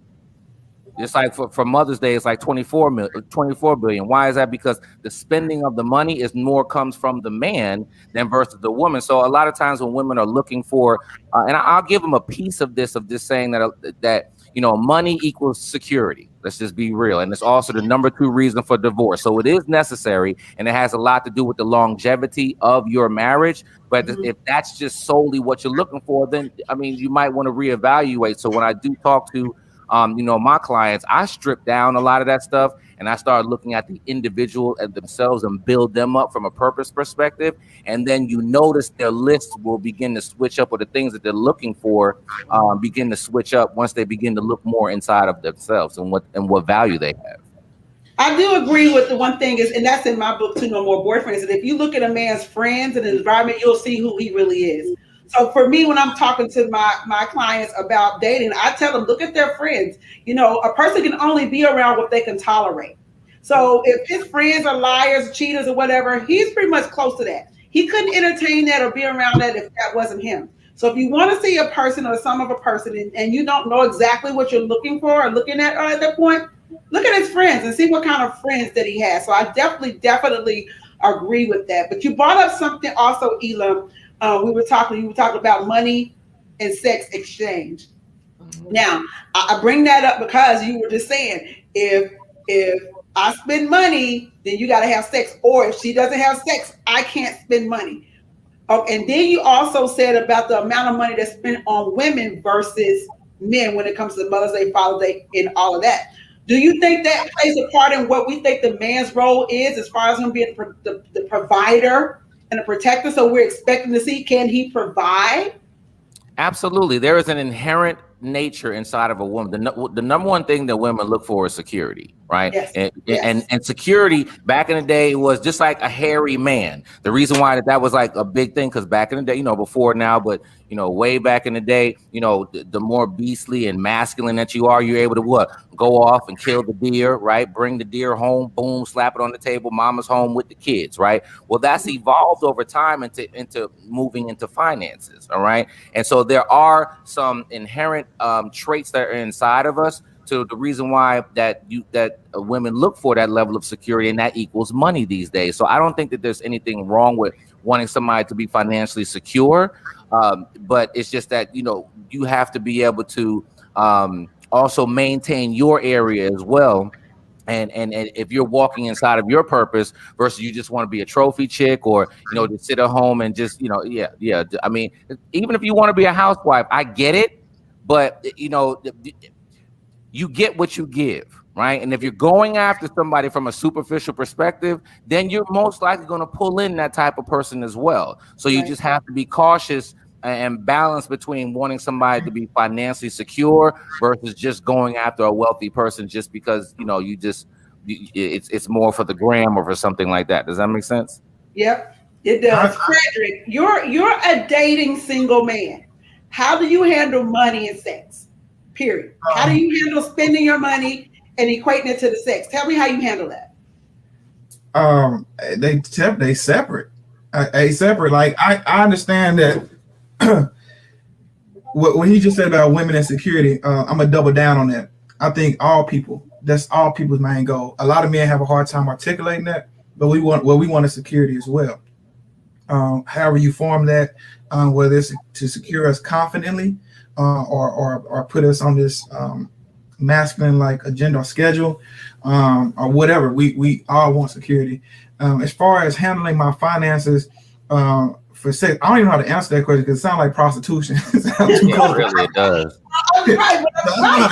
Just like for Mother's Day, it's like 24 billion. Why is that? Because the spending of the money is more comes from the man than versus the woman. So a lot of times when women are looking for, and I'll give them a piece of this saying that you know, money equals security. Let's just be real. And it's also the number 2 reason for divorce. So it is necessary, and it has a lot to do with the longevity of your marriage. But if that's just solely what you're looking for, then, I mean, you might want to reevaluate. So when I do talk to, you know, my clients, I strip down a lot of that stuff, and I start looking at the individual and themselves and build them up from a purpose perspective. And then you notice their lists will begin to switch up, or the things that they're looking for begin to switch up once they begin to look more inside of themselves and what value they have. I do agree with the one thing is, and that's in my book too, No More Boyfriends, that if you look at a man's friends and his environment, you'll see who he really is. So for me, when I'm talking to my clients about dating, I tell them, look at their friends. You know, a person can only be around what they can tolerate. So if his friends are liars, cheaters, or whatever, he's pretty much close to that. He couldn't entertain that or be around that if that wasn't him. So if you want to see a person or some of a person and you don't know exactly what you're looking for or looking at that point, look at his friends and see what kind of friends that he has. So I definitely agree with that. But you brought up something also, Elam. You were talking about money and sex exchange. Now, I bring that up because you were just saying, if I spend money, then you got to have sex. Or if she doesn't have sex, I can't spend money. Oh, and then you also said about the amount of money that's spent on women versus men when it comes to Mother's Day, Father's Day, and all of that. Do you think that plays a part in what we think the man's role is as far as him being the provider and a protector? So we're expecting to see, can he provide? Absolutely. There is an inherent nature inside of a woman. The number one thing that women look for is security, right? Yes. And security back in the day was just like a hairy man. The reason why that was like a big thing, because back in the day, you know, before now, but you know, way back in the day, you know, the more beastly and masculine that you are, you're able to what? Go off and kill the deer, right? Bring the deer home, boom, slap it on the table, mama's home with the kids, right? Well, that's evolved over time into moving into finances, all right? And so there are some inherent traits that are inside of us. So the reason why that women look for that level of security, and that equals money these days. So I don't think that there's anything wrong with wanting somebody to be financially secure, but it's just that, you know, you have to be able to also maintain your area as well. And if you're walking inside of your purpose versus you just want to be a trophy chick, or, you know, to sit at home and just, you know, yeah. I mean, even if you want to be a housewife, I get it, but you know, you get what you give, right? And if you're going after somebody from a superficial perspective, then you're most likely going to pull in that type of person as well. So you just have to be cautious and balance between wanting somebody to be financially secure versus just going after a wealthy person just because, you know, it's more for the gram or for something like that. Does that make sense? Yep, it does. Fredrick, you're a dating single man. How do you handle money and sex? Period. How do you handle spending your money and equating it to the sex? Tell me how you handle that. They separate. Separate. Like I understand that what he just said about women and security. I'm gonna double down on that. I think that's all people's main goal. A lot of men have a hard time articulating that, but we want a security as well. However you form that, whether it's to secure us confidently, or put us on this masculine like agenda or schedule, or whatever. We all want security. As far as handling my finances for sex, I don't even know how to answer that question because it sounds like prostitution. Really, it does. Right,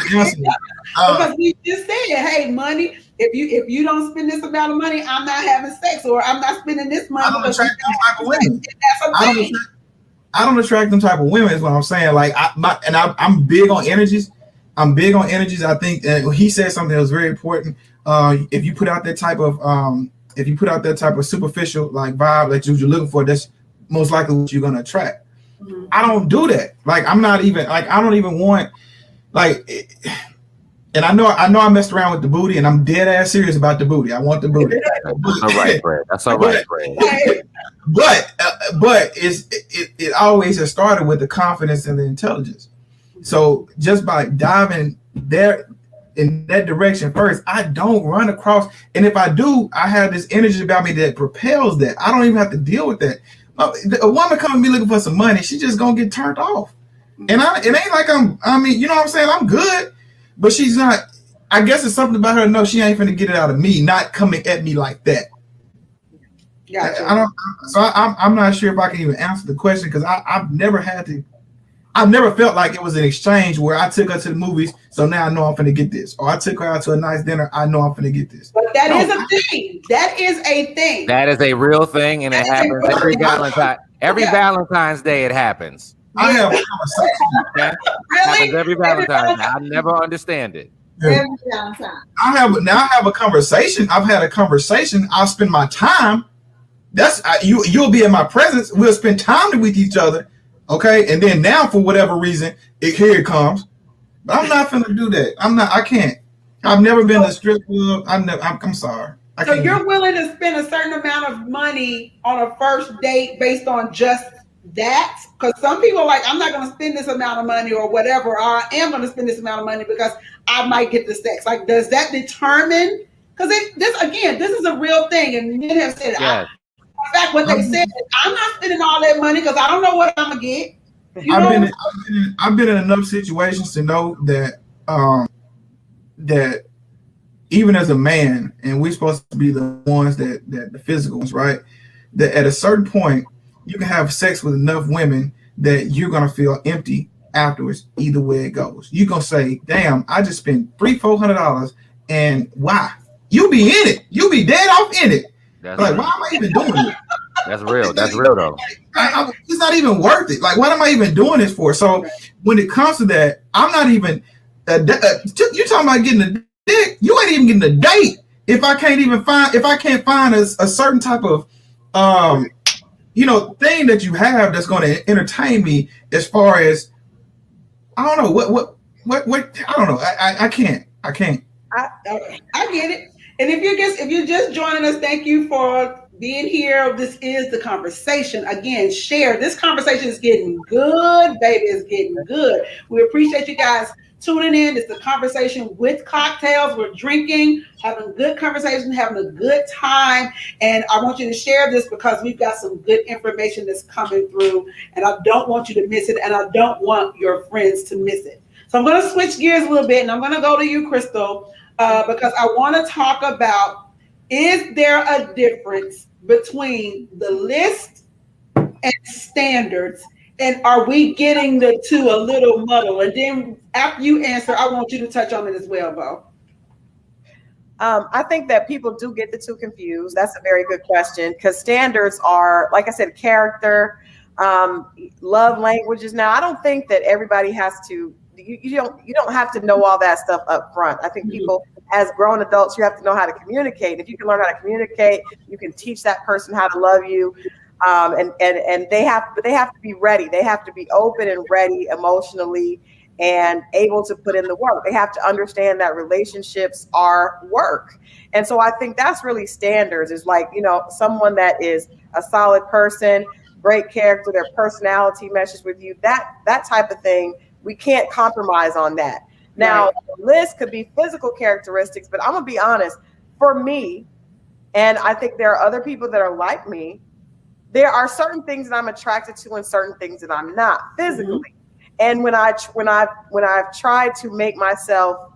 because we just said, hey, money. If you don't spend this amount of money, I'm not having sex, or I'm not spending this money. I don't attract them type of women. I don't attract them type of women. Is what I'm saying. Like I'm big on energies. I think he said something that was very important. If you put out that type of superficial like vibe that you're looking for, that's most likely what you're gonna attract. Mm-hmm. I don't do that. Like I don't even want like. And I know I messed around with the booty, and I'm dead ass serious about the booty. I want the booty. That's all right, Fred. That's all right, Fred. But it always has started with the confidence and the intelligence. So just by diving there in that direction first, I don't run across. And if I do, I have this energy about me that propels that. I don't even have to deal with that. A woman coming to me looking for some money, she just gonna get turned off. And it ain't like you know what I'm saying? I'm good. But she's not. I guess it's something about her. No, she ain't finna get it out of me. Not coming at me like that. Gotcha. I'm not sure if I can even answer the question because I've never felt like it was an exchange where I took her to the movies, so now I know I'm finna get this, or I took her out to a nice dinner, I know I'm finna get this. But that is a thing. That is a thing. That is a real thing, and it happens every Valentine's. Every Valentine's Day, it happens. I have a conversation. Really? Happens every Valentine's Day. I never understand it. Every Valentine. I have a conversation. I've had a conversation. I'll spend my time. You'll be in my presence. We'll spend time with each other. Okay. And then now for whatever reason, here it comes. But I'm not gonna do that. I can't. I've never been to a strip club. I'm sorry. So you're willing to spend a certain amount of money on a first date based on just that? Because some people are like, I'm not going to spend this amount of money or whatever, or I am going to spend this amount of money because I might get the sex. Like, does that determine? Because this is a real thing, and men have said, yes. In fact, what they said is, I'm not spending all that money because I don't know what I'm gonna get. I've been in enough situations to know that that even as a man, and we're supposed to be the ones that the physical ones, right? That at a certain point, you can have sex with enough women that you're gonna feel empty afterwards. Either way it goes, you're gonna say, "Damn, I just spent $300-400, and why?" You'll be in it. You'll be dead off in it. That's like, right. Why am I even doing it? That's real. That's real though. It's not even worth it. Like, what am I even doing this for? So when it comes to that, I'm not even. You talking about getting a dick? You ain't even getting a date if I can't find a certain type of thing that you have that's going to entertain me. As far as I don't know what I don't know. I can't. I get it. And if you're just joining us, thank you for being here. This is the conversation. Again, share. This conversation is getting good, baby. It's getting good. We appreciate you guys tuning in. It's the conversation with cocktails. We're drinking, having good conversation, having a good time. And I want you to share this because we've got some good information that's coming through. And I don't want you to miss it. And I don't want your friends to miss it. So I'm going to switch gears a little bit. And I'm going to go to you, Christal, because I want to talk about, is there a difference between the list and standards? And are we getting the two a little muddled? And then after you answer, I want you to touch on it as well, Bo. I think that people do get the two confused. That's a very good question because standards are, like I said, character, love languages. Now, I don't think that everybody has to. You don't have to know all that stuff up front. I think people, as grown adults, you have to know how to communicate. If you can learn how to communicate, you can teach that person how to love you. And they have to be ready. They have to be open and ready emotionally and able to put in the work. They have to understand that relationships are work. And so I think that's really standards, is like, someone that is a solid person, great character, their personality meshes with you, that type of thing. We can't compromise on that. Now, right. The list could be physical characteristics, but I'm gonna be honest, for me, and I think there are other people that are like me, there are certain things that I'm attracted to and certain things that I'm not physically. And when I've tried to make myself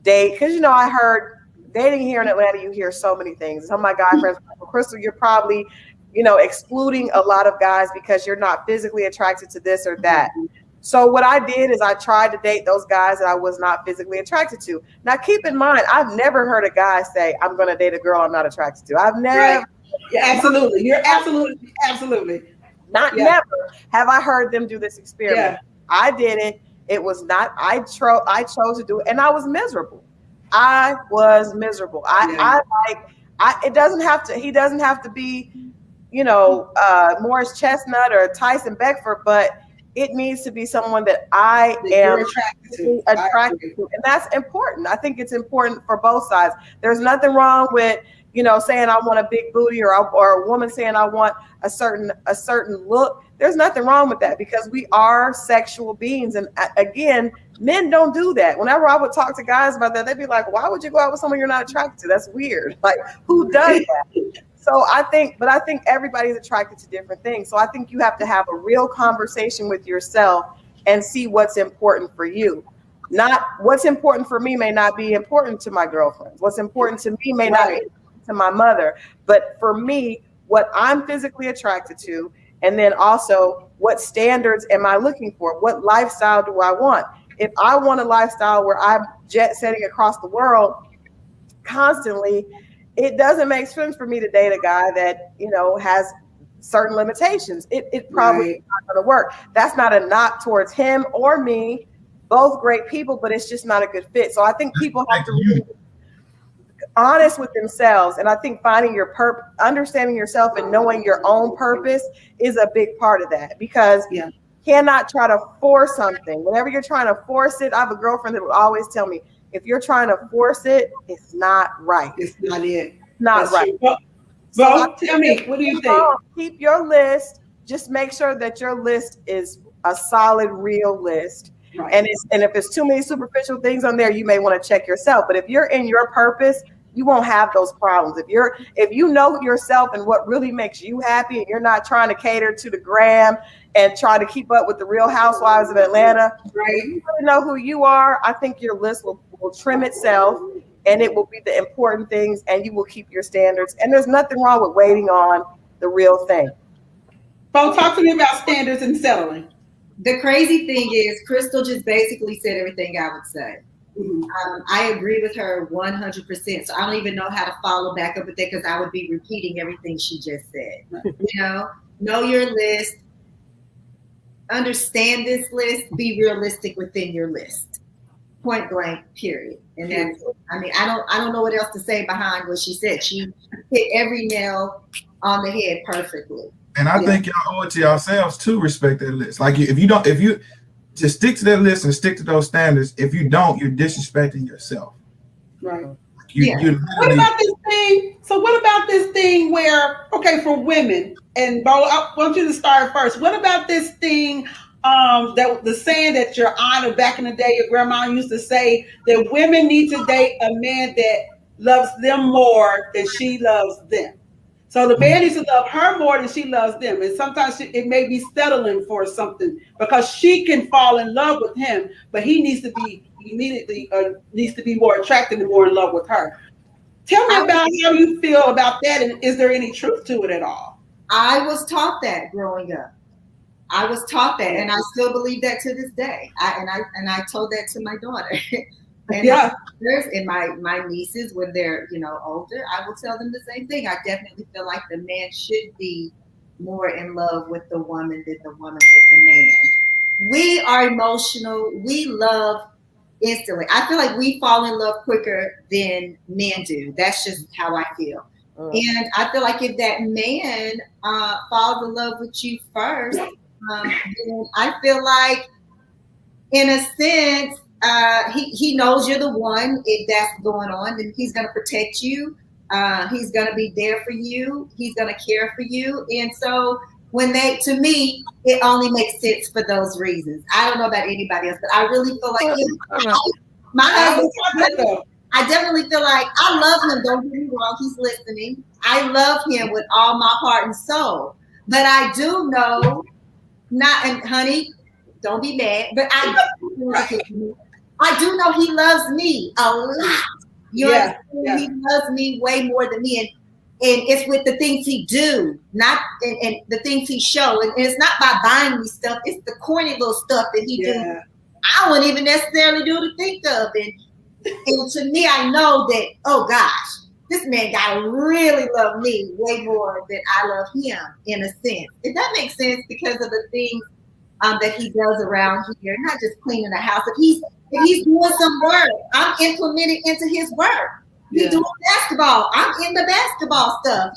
date, because I heard dating here in Atlanta, you hear so many things. Some of my guy friends, Christal, you're probably, excluding a lot of guys because you're not physically attracted to this or that. So what I did is I tried to date those guys that I was not physically attracted to. Now, keep in mind, I've never heard a guy say, I'm going to date a girl I'm not attracted to. I've never. Right. Yeah, absolutely. You're absolutely. Never have I heard them do this experiment. Yeah. I did it. It was not, I chose to do it and I was miserable. He doesn't have to be, Morris Chestnut or Tyson Beckford, but it needs to be someone that I am attracted to. And that's important. I think it's important for both sides. There's nothing wrong with, saying I want a big booty or a woman saying I want a certain look. There's nothing wrong with that because we are sexual beings. And again, men don't do that. Whenever I would talk to guys about that, they'd be like, why would you go out with someone you're not attracted to? That's weird. Like, who does that? So I think everybody's attracted to different things. So I think you have to have a real conversation with yourself and see what's important for you. Not what's important for me may not be important to my girlfriends. What's important to me may not be to my mother. But for me, what I'm physically attracted to, and then also what standards am I looking for? What lifestyle do I want? If I want a lifestyle where I'm jet setting across the world constantly, it doesn't make sense for me to date a guy that, has certain limitations. It probably is not going to work. That's not a knock towards him or me, both great people, but it's just not a good fit. So I think people have to be honest with themselves. And I think finding understanding yourself and knowing your own purpose is a big part of that because you cannot try to force something. Whenever you're trying to force it, I have a girlfriend that will always tell me, if you're trying to force it, it's not right. It's not it. Not right. Well, tell me, what do you think? Keep your list. Just make sure that your list is a solid, real list. Right. And if there's too many superficial things on there, you may want to check yourself. But if you're in your purpose, you won't have those problems. If you know yourself and what really makes you happy, and you're not trying to cater to the gram and try to keep up with the Real Housewives of Atlanta, right? If you really know who you are, I think your list will trim itself, and it will be the important things, and you will keep your standards. And there's nothing wrong with waiting on the real thing. Paul, talk to me about standards and settling. The crazy thing is, Christal just basically said everything I would say. I agree with her 100%. So I don't even know how to follow back up with that because I would be repeating everything she just said. You know your list, understand this list, be realistic within your list. Point blank, period. And that's, I mean, I don't know what else to say behind what she said. She hit every nail on the head perfectly. And I think y'all owe it to yourselves to respect that list. Like if you just stick to that list and stick to those standards. If you don't, you're disrespecting yourself. Right. What about this thing? So what about this thing where, okay, for women, and Bo, I want you to start first. What about this thing, that the saying that your aunt or back in the day, your grandma used to say that women need to date a man that loves them more than she loves them. So the man needs to love her more than she loves them. And sometimes it may be settling for something because she can fall in love with him, but he needs to be needs to be more attracted and more in love with her. Tell me about how you feel about that, and is there any truth to it at all? I was taught that growing up. I was taught that, and I still believe that to this day. I told that to my daughter. And my nieces, when they're older, I will tell them the same thing. I definitely feel like the man should be more in love with the woman than the woman with the man. We are emotional. We love instantly. I feel like we fall in love quicker than men do. That's just how I feel. And I feel like if that man falls in love with you first, then I feel like, in a sense, he knows you're the one. If that's going on, then he's going to protect you. He's going to be there for you. He's going to care for you. And so to me, it only makes sense for those reasons. I don't know about anybody else, but I really feel like my husband, I definitely feel like I love him. Don't get me wrong. He's listening. I love him with all my heart and soul. But I do know, and honey, don't be mad, but I do know he loves me a lot. He loves me way more than me. And it's with the things he do, not and the things he show. And it's not by buying me stuff. It's the corny little stuff that he do. I wouldn't even necessarily do to think of. And to me, I know that, oh gosh, this man gotta really love me way more than I love him, in a sense. If that makes sense, because of the things that he does around here, not just cleaning the house. If he's doing some work, I'm implementing into his work. He's doing basketball, I'm in the basketball stuff.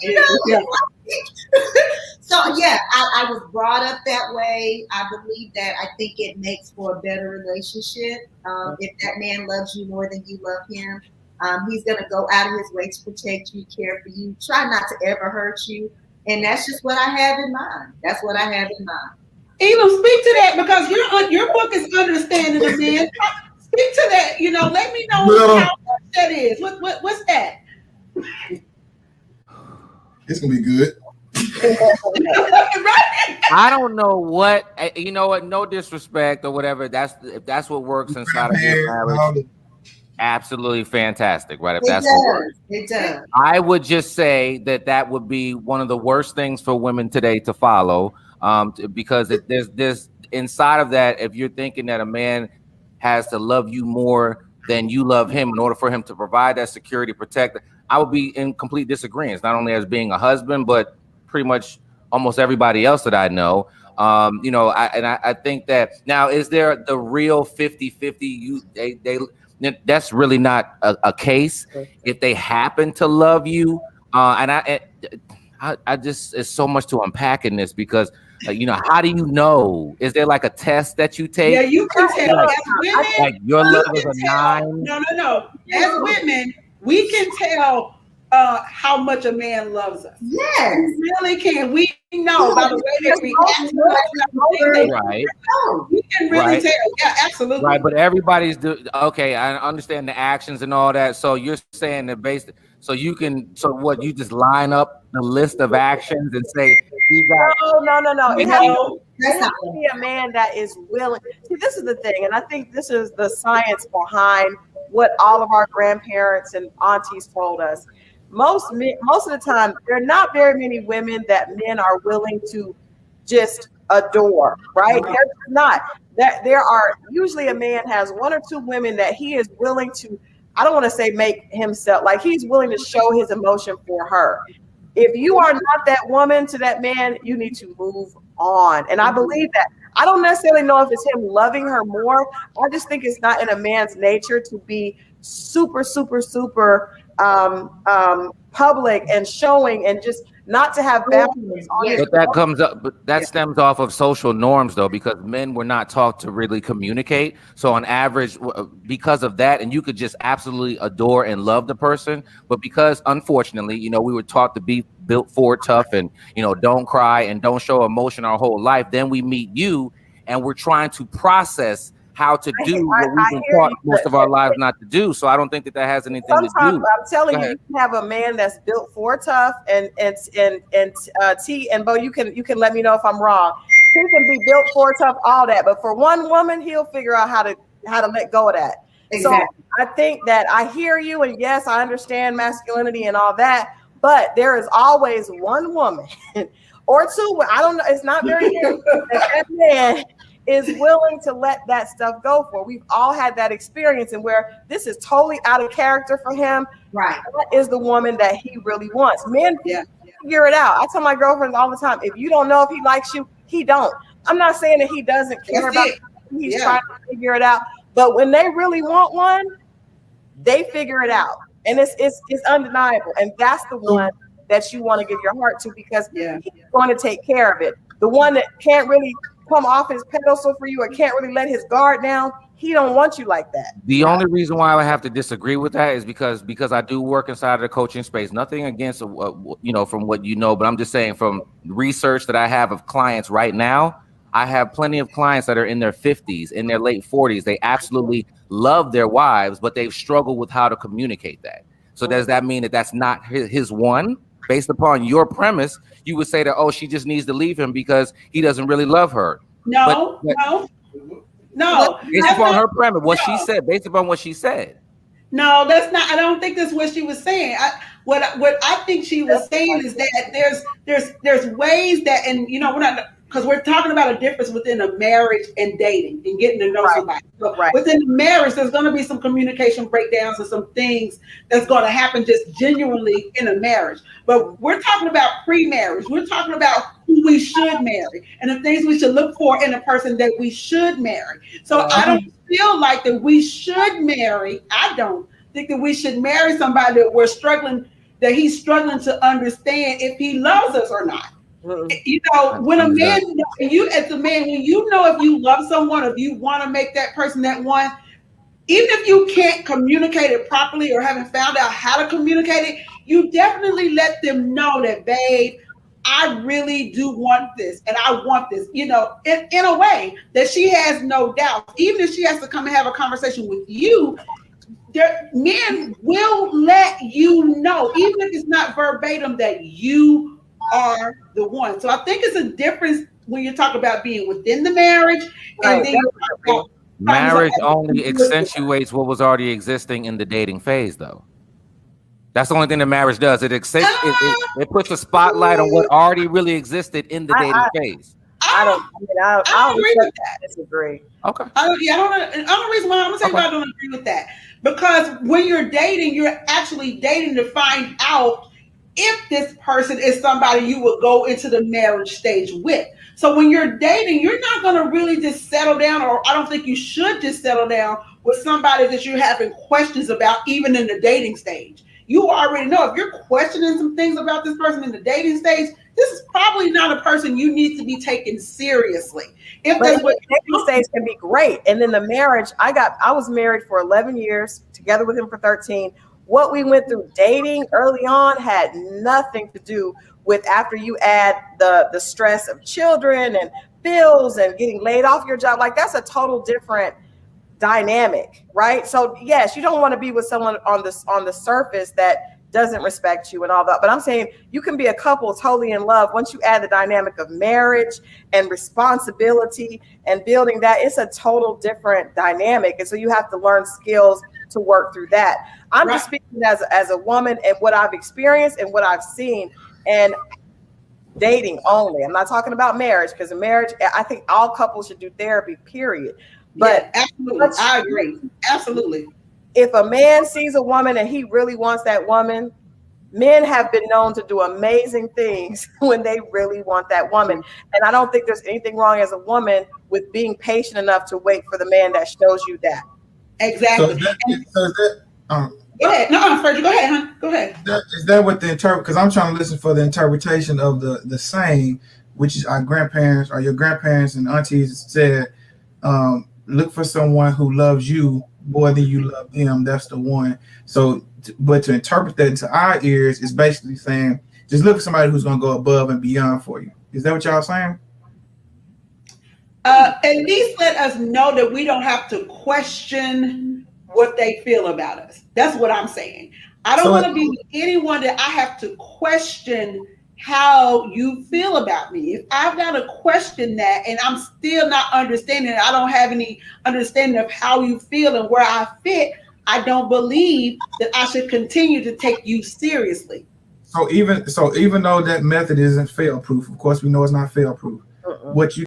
So I was brought up that way. I believe that. I think it makes for a better relationship. If that man loves you more than you love him, he's gonna go out of his way to protect you, care for you, try not to ever hurt you. And that's just what I have in mind. That's what I have in mind. Elam, speak to that, because your book is Understanding a Man. Speak to that. Let me know how much that is. What's that? It's gonna be good. I don't know what no disrespect or whatever. If that's what works inside of your marriage, absolutely fantastic, right? If that's what works. It does. I would just say that would be one of the worst things for women today to follow. Because there's inside of that, if you're thinking that a man has to love you more than you love him in order for him to provide that security, protect, I would be in complete disagreement, not only as being a husband, but pretty much almost everybody else that I know. I think that now, is there the real 50-50? That's really not a case. If they happen to love you, I just, it's so much to unpack in this, because how do you know? Is there like a test that you take? Yeah, you can tell. As women, like your love is a 9. No. As women, we can tell how much a man loves us. Yes, we really can. We know by the way they react. Right. We can really tell. Yeah, absolutely. Right, but everybody's okay. I understand the actions and all that. So you're saying that you just line up the list of actions and say, no. It has to be a man that is willing. See, this is the thing, and I think this is the science behind what all of our grandparents and aunties told us. Most of the time, there are not very many women that men are willing to just adore, right? There's not that there are usually a man has one or two women that he is willing to, I don't want to say make himself, like he's willing to show his emotion for her. If you are not that woman to that man, you need to move on. And I believe that. I don't necessarily know if it's him loving her more. I just think it's not in a man's nature to be super, super, super public and showing, and just not to have boundaries on his. But that comes up, but that stems off of social norms, though, because men were not taught to really communicate. So on average, because of that, and you could just absolutely adore and love the person, but because unfortunately, you know, we were taught to be built for tough and, you know, don't cry and don't show emotion our whole life. Then we meet you and we're trying to process how to do what we've been taught most of our lives not to do. So I don't think that has anything to do. I'm telling you, you can have a man that's built for tough, and T and Bo, you can let me know if I'm wrong. He can be built for tough, all that, but for one woman, he'll figure out how to let go of that. Exactly. So I think that I hear you, and yes, I understand masculinity and all that, but there is always one woman or two. I don't know. It's not very good. That man is willing to let that stuff go for. We've all had that experience, and where this is totally out of character for him. Right. That is the woman that he really wants. Men figure it out. I tell my girlfriends all the time, if you don't know if he likes you, he don't. I'm not saying that he doesn't care about you. He's trying to figure it out. But when they really want one, they figure it out. And it's undeniable. And that's the one that you want to give your heart to, because he's going to take care of it. The one that can't really come off his pedestal for you or can't really let his guard down, he don't want you like that. The only reason why I have to disagree with that is because I do work inside of the coaching space. Nothing against you know, from what you know, but I'm just saying from research that I have of clients right now, I have plenty of clients that are in their 50s, in their late 40s. They absolutely love their wives, but they've struggled with how to communicate that. So does that mean that that's not his one? Based upon your premise, you would say that, oh, she just needs to leave him because he doesn't really love her. No. Based upon her premise, what she said, based upon what she said. No, that's not. I don't think that's what she was saying. What I think she was saying is that there's ways that, and you know, we're not, because we're talking about a difference within a marriage and dating and getting to know somebody. So within the marriage, there's going to be some communication breakdowns and some things that's going to happen just genuinely in a marriage. But we're talking about pre-marriage. We're talking about who we should marry and the things we should look for in a person that we should marry. So I don't feel like that we should marry. I don't think that we should marry somebody that he's struggling to understand if he loves us or not. You know, when a man, as a man, when you know if you love someone, if you want to make that person that one, even if you can't communicate it properly or haven't found out how to communicate it, you definitely let them know that, babe, I really do want this, and I want this, you know, in a way that she has no doubt. Even if she has to come and have a conversation with you, men will let you know, even if it's not verbatim, that you are the one. So I think it's a difference when you talk about being within the marriage, and then marriage only accentuates what was already existing in the dating phase, though. That's the only thing that marriage does. It puts a spotlight on what already really existed in the dating phase. I don't agree with that. Disagree. Okay. I don't reason why I'm gonna say why I don't agree with that, because when you're dating, you're actually dating to find out if this person is somebody you would go into the marriage stage with. So when you're dating, you're not going to really just settle down, or I don't think you should just settle down with somebody that you're having questions about, even in the dating stage. You already know if you're questioning some things about this person in the dating stage, this is probably not a person you need to be taken seriously. But the dating stage can be great. And then the marriage, I was married for 11 years, together with him for 13. What we went through dating early on had nothing to do with after you add the stress of children and bills and getting laid off your job. Like, that's a total different dynamic, right? So yes, you don't want to be with someone on the surface that doesn't respect you and all that. But I'm saying you can be a couple totally in love. Once you add the dynamic of marriage and responsibility and building that, it's a total different dynamic. And so you have to learn skills to work through that. I'm just speaking as a woman and what I've experienced and what I've seen. And dating only. I'm not talking about marriage, because in marriage, I think all couples should do therapy, period. But yeah, absolutely, I agree. Absolutely. If a man sees a woman and he really wants that woman, men have been known to do amazing things when they really want that woman. And I don't think there's anything wrong as a woman with being patient enough to wait for the man that shows you that. Exactly. Go ahead. No, Fredrick, go ahead, huh? Go ahead. Is that what the interpret? Because I'm trying to listen for the interpretation of the saying, which is our grandparents or your grandparents and aunties said, look for someone who loves you more than you love them. That's the one. So, but to interpret that into our ears is basically saying, just look for somebody who's going to go above and beyond for you. Is that what y'all saying? At least let us know that we don't have to question what they feel about us. That's what I'm saying. I don't want to be with anyone that I have to question how you feel about me. If I've got to question that and I'm still not understanding, I don't have any understanding of how you feel and where I fit, I don't believe that I should continue to take you seriously. So even though that method isn't fail proof, of course we know it's not fail proof. What you